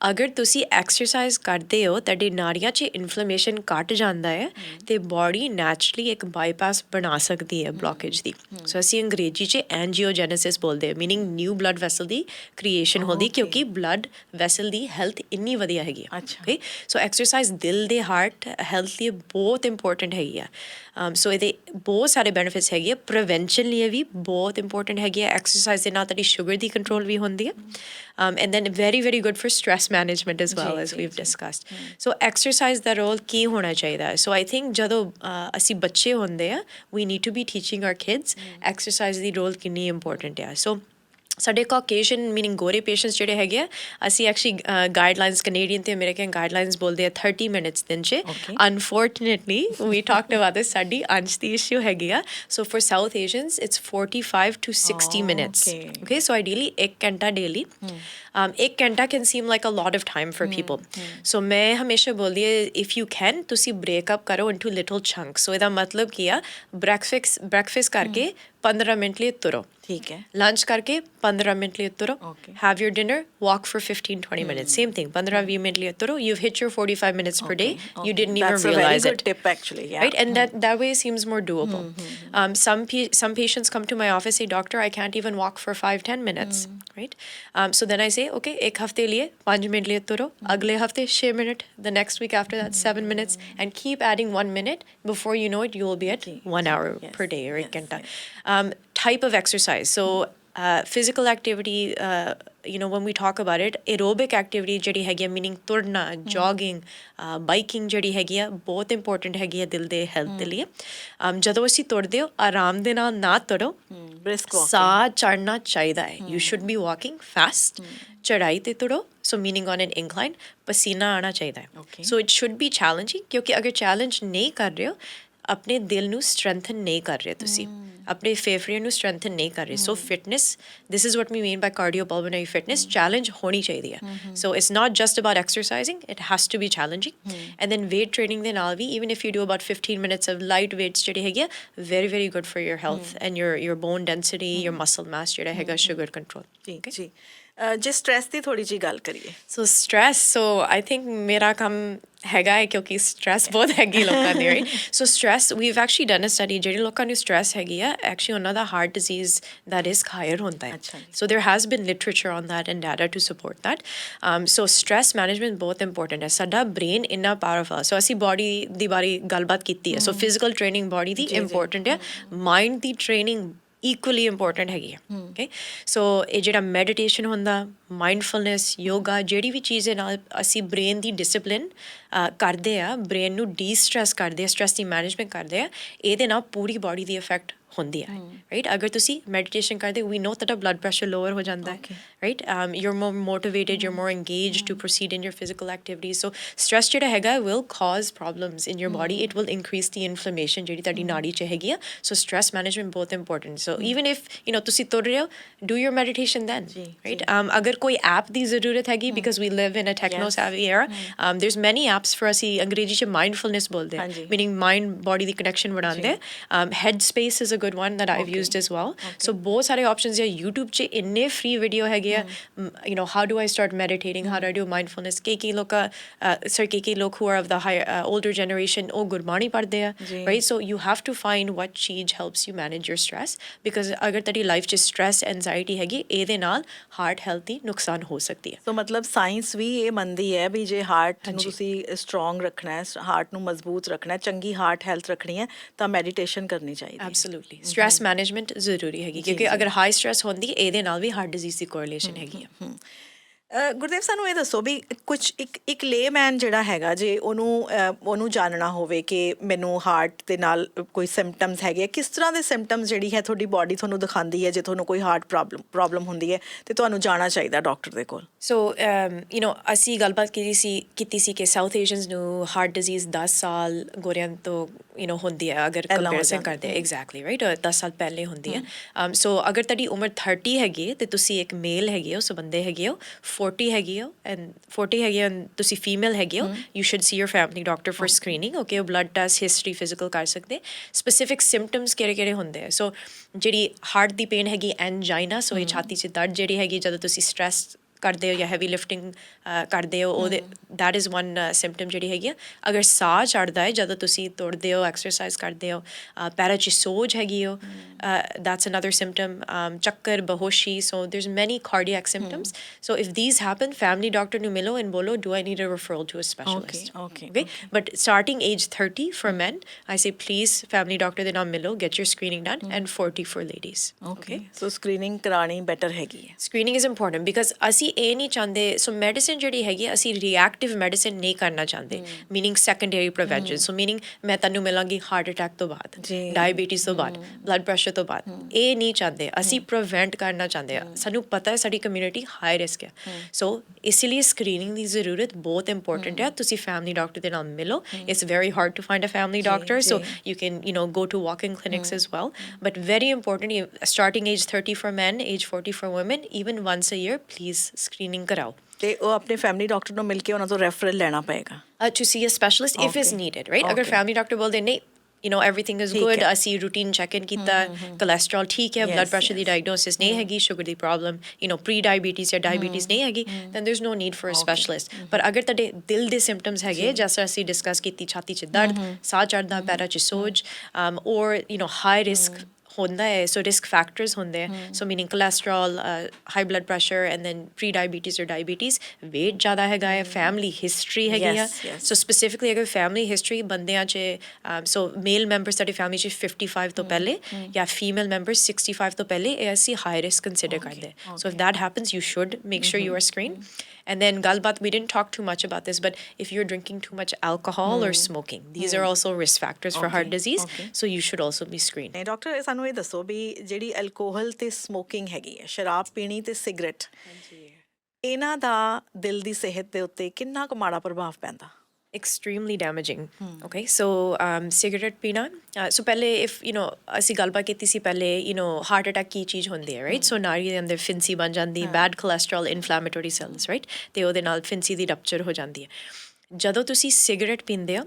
ਅਗਰ ਤੁਸੀਂ exercise ਕਰਦੇ ਹੋ ਤੁਹਾਡੀ ਨਾੜੀਆਂ 'ਚ inflammation ਘੱਟ ਜਾਂਦਾ ਹੈ ਤੇ body naturally ਇੱਕ bypass ਬਣਾ ਸਕਦੀ ਹੈ blockage ਦੀ। ਸੋ ਅਸੀਂ ਅੰਗਰੇਜ਼ੀ 'ਚ angiogenesis ਬੋਲਦੇ ਹਾਂ, meaning new blood vessel ਦੀ creation ਹੁੰਦੀ ਕਿਉਂਕਿ blood vessel ਦੀ health ਇੰਨੀ ਵਧੀਆ ਹੈਗੀ ਆ। Okay, ਸੋ ਐਕਸਰਸਾਈਜ਼ ਦਿਲ ਦੇ ਹਾਰਟ ਹੈਲਥ ਲਈ ਬਹੁਤ ਇੰਪੋਰਟੈਂਟ ਹੈਗੀ ਆ। ਸੋ ਇਹਦੇ ਬਹੁਤ ਸਾਰੇ ਬੈਨੀਫਿਟਸ ਹੈਗੇ ਆ। ਪ੍ਰੀਵੈਂਸ਼ਨ ਲਈ ਵੀ ਬਹੁਤ ਇੰਪੋਰਟੈਂਟ ਹੈਗੀ ਆ। ਐਕਸਰਸਾਈਜ਼ ਦੇ ਨਾਲ ਤੁਹਾਡੀ ਸ਼ੂਗਰ ਦੀ ਕੰਟਰੋਲ ਵੀ ਹੁੰਦੀ ਹੈ। And then very good for stress management as well, as we've discussed. So exercise the role ਕੀ ਹੋਣਾ ਚਾਹੀਦਾ ਹੈ? ਸੋ ਆਈ ਥਿੰਕ ਜਦੋਂ ਅਸੀਂ ਬੱਚੇ ਹੁੰਦੇ ਆ we need to be teaching our kids exercise the role ਕਿੰਨੀ ਇੰਪੋਰਟੈਂਟ ਆ। ਸੋ ਸਾਡੇ ਕਾਕੇਸ਼ੀਅਨ ਮੀਨਿੰਗ ਗੋਰੇ ਪੇਸ਼ੈਂਟਸ ਜਿਹੜੇ ਹੈਗੇ ਆ, ਅਸੀਂ ਐਕਚੁਅਲੀ ਗਾਈਡਲਾਈਨਸ ਕੈਨੇਡੀਅਨ ਤੇ ਅਮਰੀਕਨ ਗਾਈਡਲਾਈਨਸ ਬੋਲਦੇ ਆ 30 ਮਿੰਟਸ ਦਿਨ 'ਚ। Unfortunately we talked about this, ਸਾਡੀ ਅੰਸ਼ ਦੀ ਇਸ਼ੂ ਹੈਗੀ ਆ। So for South Asians it's 45 to 60 minutes. Okay, so ideally 1 ਘੰਟਾ ਡੇਲੀ। 1 ਘੰਟਾ can seem like a lot of time for people. So ਮੈਂ ਹਮੇਸ਼ਾ ਬੋਲਦੀ ਹੈ if you can ਤੁਸੀਂ break up ਕਰੋ into little chunks. So ਇਹਦਾ ਮਤਲਬ ਕੀ ਆ, breakfast ਕਰਕੇ 15 ਮਿੰਟ ਲਈ ਤੁਰੋ, ਠੀਕ ਹੈ, ਲੰਚ ਕਰਕੇ 15 ਮਿੰਟ ਲਈ ਤੁਰੋ, have your dinner, walk for 15-20 minutes, same thing, 15-20 minute ਲਈ ਤੁਰੋ, you've hit your 45 minutes per day. You didn't even realize it. That's a very good tip actually, yeah. Right, and that way it seems more doable. Some patients come to my office say, doctor, I can't even walk for 5-10 minutes, right? So then I say, okay, एक हफ्ते लिए 5 minute लिए तुरो, अगले हफ्ते 6 minute, the next week after that 7 minutes, and keep adding 1 minute. Before you know it, you will be at 1 hour per day or 1 घंटा. Type of exercise. So physical activity, when we talk about it, aerobic activity ਜਿਹੜੀ ਹੈਗੀ ਆ, meaning ਤੁਰਨਾ, jogging, biking ਜਿਹੜੀ ਹੈਗੀ ਆ, ਬਹੁਤ important ਹੈਗੀ ਆ ਦਿਲ ਦੇ ਹੈਲਥ ਦੇ ਲਈ। ਜਦੋਂ ਅਸੀਂ ਤੁਰਦੇ ਹੋ ਆਰਾਮ ਦੇ ਨਾਲ ਨਾ ਤੁਰੋ, ਸਾਹ ਚੜ੍ਹਨਾ ਚਾਹੀਦਾ ਹੈ। You should be walking fast. ਚੜ੍ਹਾਈ ਤੇ ਤੁਰੋ, so meaning on an incline, ਪਸੀਨਾ ਆਉਣਾ ਚਾਹੀਦਾ ਹੈ। So it should be challenging, ਕਿਉਂਕਿ ਅਗਰ ਚੈਲੰਜ ਨਹੀਂ ਕਰ ਰਹੇ ਹੋ, ਆਪਣੇ ਦਿਲ ਨੂੰ ਸਟਰੈਂਥਨ ਨਹੀਂ ਕਰ ਰਹੇ ਤੁਸੀਂ, ਆਪਣੇ ਫੇਫੜਿਆਂ ਨੂੰ ਸਟਰੈਂਥਨ ਨਹੀਂ ਕਰ ਰਹੇ। So fitness, this is what we mean by cardiopulmonary fitness, challenge ਹੋਣੀ ਚਾਹੀਦੀ ਹੈ। So it's not just about exercising, it has to be challenging. And then weight training ਦੇ ਨਾਲ ਵੀ, even if you do about 15 minutes of light weights ਜਿਹੜੇ ਹੈਗੇ ਆ, very good for your health and your bone density, your muscle mass ਜਿਹੜਾ ਹੈਗਾ, sugar control. ਠੀਕ ਜੀ। ਜੇ ਸਟ੍ਰੈਸ ਦੀ ਥੋੜੀ ਜਿਹੀ ਗੱਲ ਕਰੀਏ, ਸੋ ਸਟ੍ਰੈਸ, ਸੋ ਆਈ ਥਿੰਕ ਮੇਰਾ ਕੰਮ ਹੈਗਾ ਹੈ ਕਿਉਂਕਿ ਸਟ੍ਰੈਸ ਬਹੁਤ ਹੈਗੀ ਲੋਕਾਂ ਦੀ, right? So stress, we've actually done a study, ਜਿਹੜੇ ਲੋਕਾਂ ਨੂੰ ਸਟ੍ਰੈਸ ਹੈਗੀ ਆ, ਐਕਚੁਅਲੀ ਉਹਨਾਂ ਦਾ ਹਾਰਟ ਡਿਜ਼ੀਜ਼ ਦਾ ਰਿਸਕ ਹਾਇਰ ਹੁੰਦਾ ਹੈ। So there has been literature on that and data to support that. So stress management ਬਹੁਤ ਇੰਪੋਰਟੈਂਟ ਹੈ। ਸਾਡਾ ਬ੍ਰੇਨ ਇੰਨਾ ਪਾਵਰਫੁਲ, ਸੋ ਅਸੀਂ ਬੋਡੀ ਦੀ ਬਾਰੇ ਗੱਲਬਾਤ ਕੀਤੀ ਹੈ। ਸੋ ਫਿਜ਼ੀਕਲ ਟ੍ਰੇਨਿੰਗ ਬੋਡੀ ਦੀ ਇੰਪੋਰਟੈਂਟ ਹੈ, ਮਾਈਂਡ ਦੀ ਟ੍ਰੇਨਿੰਗ equally important ਹੈਗੀ ਆ। ਓਕੇ, ਸੋ ਇਹ ਜਿਹੜਾ ਮੈਡੀਟੇਸ਼ਨ ਹੁੰਦਾ, ਮਾਈਂਡਫੁਲਨੈਸ, ਯੋਗਾ, ਜਿਹੜੀ ਵੀ ਚੀਜ਼ ਦੇ ਨਾਲ ਅਸੀਂ ਬ੍ਰੇਨ ਦੀ ਡਿਸਿਪਲਿਨ ਕਰਦੇ ਆ, ਬ੍ਰੇਨ ਨੂੰ ਡੀਸਟ੍ਰੈਸ ਕਰਦੇ ਆ, ਸਟ੍ਰੈਸ ਦੀ ਮੈਨੇਜਮੈਂਟ ਕਰਦੇ ਆ, ਇਹਦੇ ਨਾਲ ਪੂਰੀ ਬੋਡੀ ਦੀ ਇਫੈਕਟ ਹੁੰਦੀ ਹੈ, ਰਾਈਟ? ਅਗਰ ਤੁਸੀਂ ਮੈਡੀਟੇਸ਼ਨ ਕਰਦੇ, ਵੀ ਨੋ ਤੁਹਾਡਾ ਬਲੱਡ ਪ੍ਰੈਸ਼ਰ ਲੋਅਰ ਹੋ ਜਾਂਦਾ ਹੈ, right? You are more motivated, you are more engaged to proceed in your physical activities. So stress ਜਿਹੜਾ ਹੈਗਾ will cause problems in your body, it will increase the inflammation ਜਿਹੜੀ ਤੁਹਾਡੀ ਨਾੜੀ 'ਚ ਹੈਗੀ ਆ। ਸੋ ਸਟ੍ਰੈਸ ਮੈਨੇਜਮੈਂਟ ਬਹੁਤ important. So even if ਤੁਸੀਂ ਤੁਰ ਰਹੇ ਹੋ, do your meditation then, right? ਅਗਰ ਕੋਈ ਐਪ ਦੀ ਜ਼ਰੂਰਤ ਹੈਗੀ because we live in a techno ਸੈਵੀ era there's many apps for ਅਸੀਂ ਅੰਗਰੇਜ਼ੀ 'ਚ mindfulness ਬੋਲਦੇ ਆ meaning mind body ਦੀ connection ਬਣਾਉਂਦੇ headspace is a good one that I've used as well so ਬਹੁਤ ਸਾਰੇ options ਆ YouTube 'ਚ ਇੰਨੇ free video ਹੈਗੇ ਆ you know how do I start meditating how do I do mindfulness ਕਈ ਲੋਕ who are of the higher older generation ਉਹ ਗੁਰਬਾਣੀ ਪੜ੍ਹਦੇ ਆ right so you have to find what ਚੀਜ਼ helps you manage your stress because ਅਗਰ ਤੁਹਾਡੀ life 'ਚ stress anxiety ਹੈਗੀ ਇਹਦੇ ਨਾਲ ਹਾਰਟ ਹੈਲਥ ਦੀ ਨੁਕਸਾਨ ਹੋ ਸਕਦੀ ਹੈ ਸੋ ਮਤਲਬ ਸਾਇੰਸ ਵੀ ਇਹ ਮੰਨਦੀ ਹੈ ਵੀ ਜੇ ਹਾਰਟ ਨੂੰ ਤੁਸੀਂ ਸਟਰੋਂਗ ਰੱਖਣਾ ਹੈ ਹਾਰਟ ਨੂੰ ਮਜ਼ਬੂਤ ਰੱਖਣਾ ਹੈ ਚੰਗੀ ਹਾਰਟ ਹੈਲਥ ਰੱਖਣੀ ਹੈ ਤਾਂ ਮੈਡੀਟੇਸ਼ਨ ਕਰਨੀ ਚਾਹੀਦੀ ਹੈ ਐਬਸੋਲੂਟਲੀ ਸਟ੍ਰੈਸ ਮੈਨੇਜਮੈਂਟ ਜ਼ਰੂਰੀ ਹੈਗੀ ਕਿਉਂਕਿ ਅਗਰ ਹਾਈ ਸਟ੍ਰੈਸ ਹੁੰਦੀ ਇਹਦੇ ਨਾਲ ਵੀ ਹਾਰਟ ਡਿਜ਼ੀਜ਼ ਦੀ ਕੋਰਿਲੇਸ਼ਨ ਹੈਗੀ ਆ ਗੁਰਦੇਵ ਸਾਨੂੰ ਇਹ ਦੱਸੋ ਵੀ ਕੁਛ ਇੱਕ ਲੇਮੈਨ ਜਿਹੜਾ ਹੈਗਾ ਜੇ ਉਹਨੂੰ ਜਾਣਨਾ ਹੋਵੇ ਕਿ ਮੈਨੂੰ ਹਾਰਟ ਦੇ ਨਾਲ ਕੋਈ ਸਿੰਪਟਮਸ ਹੈਗੇ ਕਿਸ ਤਰ੍ਹਾਂ ਦੇ ਸਿੰਪਟਮਸ ਜਿਹੜੀ ਹੈ ਤੁਹਾਡੀ ਬਾਡੀ ਤੁਹਾਨੂੰ ਦਿਖਾਉਂਦੀ ਹੈ ਜੇ ਤੁਹਾਨੂੰ ਕੋਈ ਹਾਰਟ ਪ੍ਰੋਬਲਮ ਹੁੰਦੀ ਹੈ ਤੇ ਤੁਹਾਨੂੰ ਜਾਣਾ ਚਾਹੀਦਾ ਡਾਕਟਰ ਦੇ ਕੋਲ ਸੋ ਯੂ ਨੋ ਅਸੀਂ ਗੱਲਬਾਤ ਕੀਤੀ ਸੀ ਕਿ ਸਾਊਥ ਏਸ਼ੀਅਨਸ ਨੂੰ ਹਾਰਟ ਡਿਜ਼ੀਜ਼ 10 ਸਾਲ ਗੋਰਿਆਂ ਤੋਂ ਯੂ ਨੋ ਹੁੰਦੀ ਹੈ ਅਗਰ ਕੰਪੈਰੀਜ਼ਨ ਕਰਦੇ ਐਗਜ਼ੈਕਟਲੀ ਰਾਈਟ 10 ਸਾਲ ਪਹਿਲੇ ਹੁੰਦੀ ਹੈ ਸੋ ਅਗਰ ਤੁਹਾਡੀ ਉਮਰ 30 ਹੈਗੀ ਤੇ ਤੁਸੀਂ ਇੱਕ ਮੇਲ ਹੈਗੇ ਹੋ ਸੋ ਬੰਦੇ ਹੈਗੇ ਹੋ 40 ਹੈਗੀ ਹੋ ਐਂਡ 40 ਹੈਗੀ ਹੋ ਤੁਸੀਂ ਫੀਮੇਲ ਹੈਗੇ ਹੋ you should C your family doctor for screening okay ਉਹ ਬਲੱਡ ਟੈਸਟ ਹਿਸਟਰੀ ਫਿਜ਼ੀਕਲ ਕਰ ਸਕਦੇ ਸਪੈਸੀਫਿਕ ਸਿੰਪਟਮਸ ਕਿਹੜੇ ਹੁੰਦੇ ਆ ਸੋ ਜਿਹੜੀ ਹਾਰਟ ਦੀ ਪੇਨ ਹੈਗੀ ਐਨਜਾਈਨਾ ਸੋ ਇਹ ਛਾਤੀ 'ਚ ਦਰਦ ਜਿਹੜੀ ਹੈਗੀ ਜਦੋਂ ਤੁਸੀਂ ਸਟ੍ਰੈਸ ਕਰਦੇ ਹੋ ਜਾਂ ਹੈਵੀ ਲਿਫਟਿੰਗ ਕਰਦੇ ਹੋ ਉਹਦੇ ਦੈਟ ਇਜ਼ ਵਨ ਸਿੰਪਟਮ ਜਿਹੜੀ ਹੈਗੀ ਆ ਅਗਰ ਸਾਹ ਚੜ੍ਹਦਾ ਹੈ ਜਦੋਂ ਤੁਸੀਂ ਤੁਰਦੇ ਹੋ ਐਕਸਰਸਾਈਜ਼ ਕਰਦੇ ਹੋ ਪੈਰਾਂ 'ਚ ਸੋਜ ਹੈਗੀ ਹੋ that's another symptom ਚੱਕਰ ਬੇਹੋਸ਼ੀ so there's many cardiac symptoms so if these happen family doctor ਨੂੰ ਮਿਲੋ and ਬੋਲੋ do I need a referral to a specialist okay but starting age 30 for men I say please family doctor ਦੇ ਨਾਲ ਮਿਲੋ get your screening done and 40 for ladies okay so screening ਕਰਾਣੀ better ਹੈਗੀ ਹੈ screening is important because ਅਸੀਂ ਇਹ ਨਹੀਂ ਚਾਹੁੰਦੇ ਸੋ ਮੈਡੀਸਿਨ ਜਿਹੜੀ ਹੈਗੀ ਅਸੀਂ ਰਿਐਕਟਿਵ ਮੈਡੀਸਿਨ ਨਹੀਂ ਕਰਨਾ ਚਾਹੁੰਦੇ ਮੀਨਿੰਗ ਸੈਕੰਡਰੀ ਪ੍ਰੀਵੈਂਸ਼ਨ ਸੋ ਮੀਨਿੰਗ ਮੈਂ ਤੈਨੂੰ ਮਿਲਾਂਗੀ ਹਾਰਟ ਅਟੈਕ ਤੋਂ ਬਾਅਦ ਡਾਇਬੀਟੀਜ਼ ਤੋਂ ਬਾਅਦ ਬਲੱਡ ਪ੍ਰੈਸ਼ਰ ਤੋਂ ਬਾਅਦ ਇਹ ਨਹੀਂ ਚਾਹੁੰਦੇ ਅਸੀਂ ਪ੍ਰੀਵੈਂਟ ਕਰਨਾ ਚਾਹੁੰਦੇ ਆ ਸਾਨੂੰ ਪਤਾ ਹੈ ਸਾਡੀ ਕਮਿਊਨਿਟੀ ਹਾਈ ਰਿਸਕ ਹੈ ਸੋ ਇਸ ਲਈ ਸਕਰੀਨਿੰਗ ਦੀ ਜ਼ਰੂਰਤ ਬਹੁਤ ਇੰਪੋਰਟੈਂਟ ਹੈ ਤੁਸੀਂ ਫੈਮਿਲੀ ਡਾਕਟਰ ਦੇ ਨਾਲ ਮਿਲੋ it's very hard to find a family doctor so you can you know go to walking clinics as well but very important starting age 30 for men age 40 for women even once a year please screening ਕਰਾਓ ਤੇ ਉਹ ਆਪਣੇ family doctor ਨੂੰ ਮਿਲ ਕੇ ਉਹਨਾਂ ਤੋਂ referral ਲੈਣਾ ਪਏਗਾ to see a specialist if is needed right ਅਗਰ ਫੈਮਿਲੀ ਡਾਕਟਰ ਬੋਲਦੇ ਨਹੀਂ you know everything is good ਅਸੀਂ routine check in ਕੀਤਾ cholesterol ਠੀਕ ਹੈ blood pressure ਦੀ diagnosis ਨਹੀਂ ਹੈਗੀ sugar the problem you know pre diabetes ਜਾਂ diabetes ਨਹੀਂ ਹੈਗੀ then there's no need for a specialist but ਅਗਰ ਤੁਹਾਡੇ ਦਿਲ ਦੇ symptoms ਹੈਗੇ ਜੈਸਾ ਅਸੀਂ ਡਿਸਕਸ ਕੀਤੀ ਛਾਤੀ 'ਚ ਦਰਦ ਸਾਹ ਚੜ੍ਹਦਾ ਪੈਰਾਂ 'ਚ ਸੋਜ or you know high risk ਹੁੰਦਾ ਹੈ ਸੋ ਰਿਸਕ ਫੈਕਟਰਸ ਹੁੰਦੇ ਹੈ so meaning cholesterol high blood pressure and then pre diabetes or diabetes weight ਜ਼ਿਆਦਾ ਹੈਗਾ ਹੈ ਫੈਮਿਲੀ ਹਿਸਟਰੀ ਹੈਗੀ ਆ ਸੋ ਸਪੈਸੀਫਿਕਲੀ ਅਗਰ ਫੈਮਿਲੀ ਹਿਸਟਰੀ ਬੰਦਿਆਂ 'ਚ ਸੋ ਮੇਲ ਮੈਂਬਰਸ ਤੁਹਾਡੀ ਫੈਮਿਲੀ 'ਚ 55 ਤੋਂ ਪਹਿਲੇ ਜਾਂ ਫੀਮੇਲ ਮੈਂਬਰਸ 65 ਤੋਂ ਪਹਿਲੇ ਇਹ ਅਸੀਂ ਹਾਈ ਰਿਸਕ ਕੰਸੀਡਰ ਕਰਦੇ ਸੋ if that happens you should make sure you are screen And then galbat, we didn't talk too much about this, but if you're drinking too much alcohol or smoking, these are also risk factors for heart disease. So you should also be screened. Doctor ਸਾਨੂੰ ਇਹ ਦੱਸੋ ਵੀ ਜਿਹੜੀ alcohol ਤੇ smoking ਹੈਗੀ ਹੈ ਸ਼ਰਾਬ ਪੀਣੀ ਤੇ ਸਿਗਰਟ ਇਹਨਾਂ ਦਾ ਦਿਲ ਦੀ ਸਿਹਤ ਦੇ ਉੱਤੇ ਕਿੰਨਾ ਕੁ ਮਾੜਾ ਪ੍ਰਭਾਵ ਪੈਂਦਾ Extremely damaging. Okay, so cigarette pina. So pehle if you know ਅਸੀਂ ਗੱਲਬਾਤ ਕੀਤੀ ਸੀ ਪਹਿਲੇ you know heart attack ਕੀ ਚੀਜ਼ ਹੁੰਦੀ ਹੈ right so ਨਾੜੀ ਦੇ ਅੰਦਰ ਫਿੰਸੀ ਬਣ ਜਾਂਦੀ bad cholesterol inflammatory cells right ਤੇ ਉਹਦੇ ਨਾਲ ਫਿੰਸੀ ਦੀ ਰਪਚਰ ਹੋ ਜਾਂਦੀ ਹੈ ਜਦੋਂ ਤੁਸੀਂ ਸਿਗਰਟ ਪੀਂਦੇ ਹੋ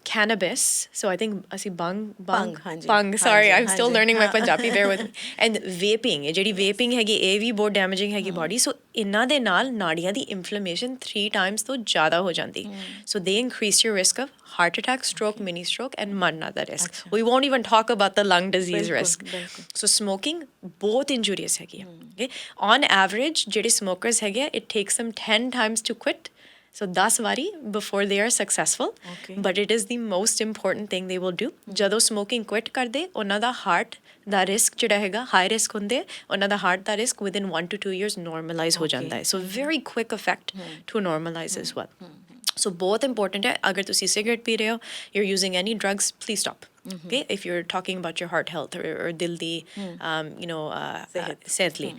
cannabis so I think ਅਸੀਂ bang sorry I'm still learning my Punjabi bear with me and vaping ਜਿਹੜੀ vaping ਹੈਗੀ ਇਹ ਵੀ ਬਹੁਤ damaging ਹੈਗੀ body so ਇਹਨਾਂ ਦੇ ਨਾਲ ਨਾੜੀਆਂ ਦੀ inflammation 3 times ਤੋਂ ਜ਼ਿਆਦਾ ਹੋ ਜਾਂਦੀ so they increase your risk of heart attack stroke mini stroke and many other risks we won't even talk about the lung disease risk so smoking ਬਹੁਤ injurious ਹੈਗੀ okay on average ਜਿਹੜੇ smokers ਹੈਗੇ it takes them 10 times to quit so 10 ਵਾਰੀ before they are successful but it is the most important thing they will do ਜਦੋਂ smoking quit ਕਰਦੇ ਉਹਨਾਂ ਦਾ heart ਦਾ risk ਜਿਹੜਾ ਹੈਗਾ high risk ਹੁੰਦੇ ਉਹਨਾਂ ਦਾ heart the risk within 1 to 2 years normalize ਹੋ ਜਾਂਦਾ ਹੈ so very quick effect to normalize as well so ਬਹੁਤ important ਹੈ ਅਗਰ ਤੁਸੀਂ cigarette ਪੀ ਰਹੇ ਹੋ you're using any drugs please stop okay if you're talking about your heart health or dil di you know ਸਿਹਤ ਲਈ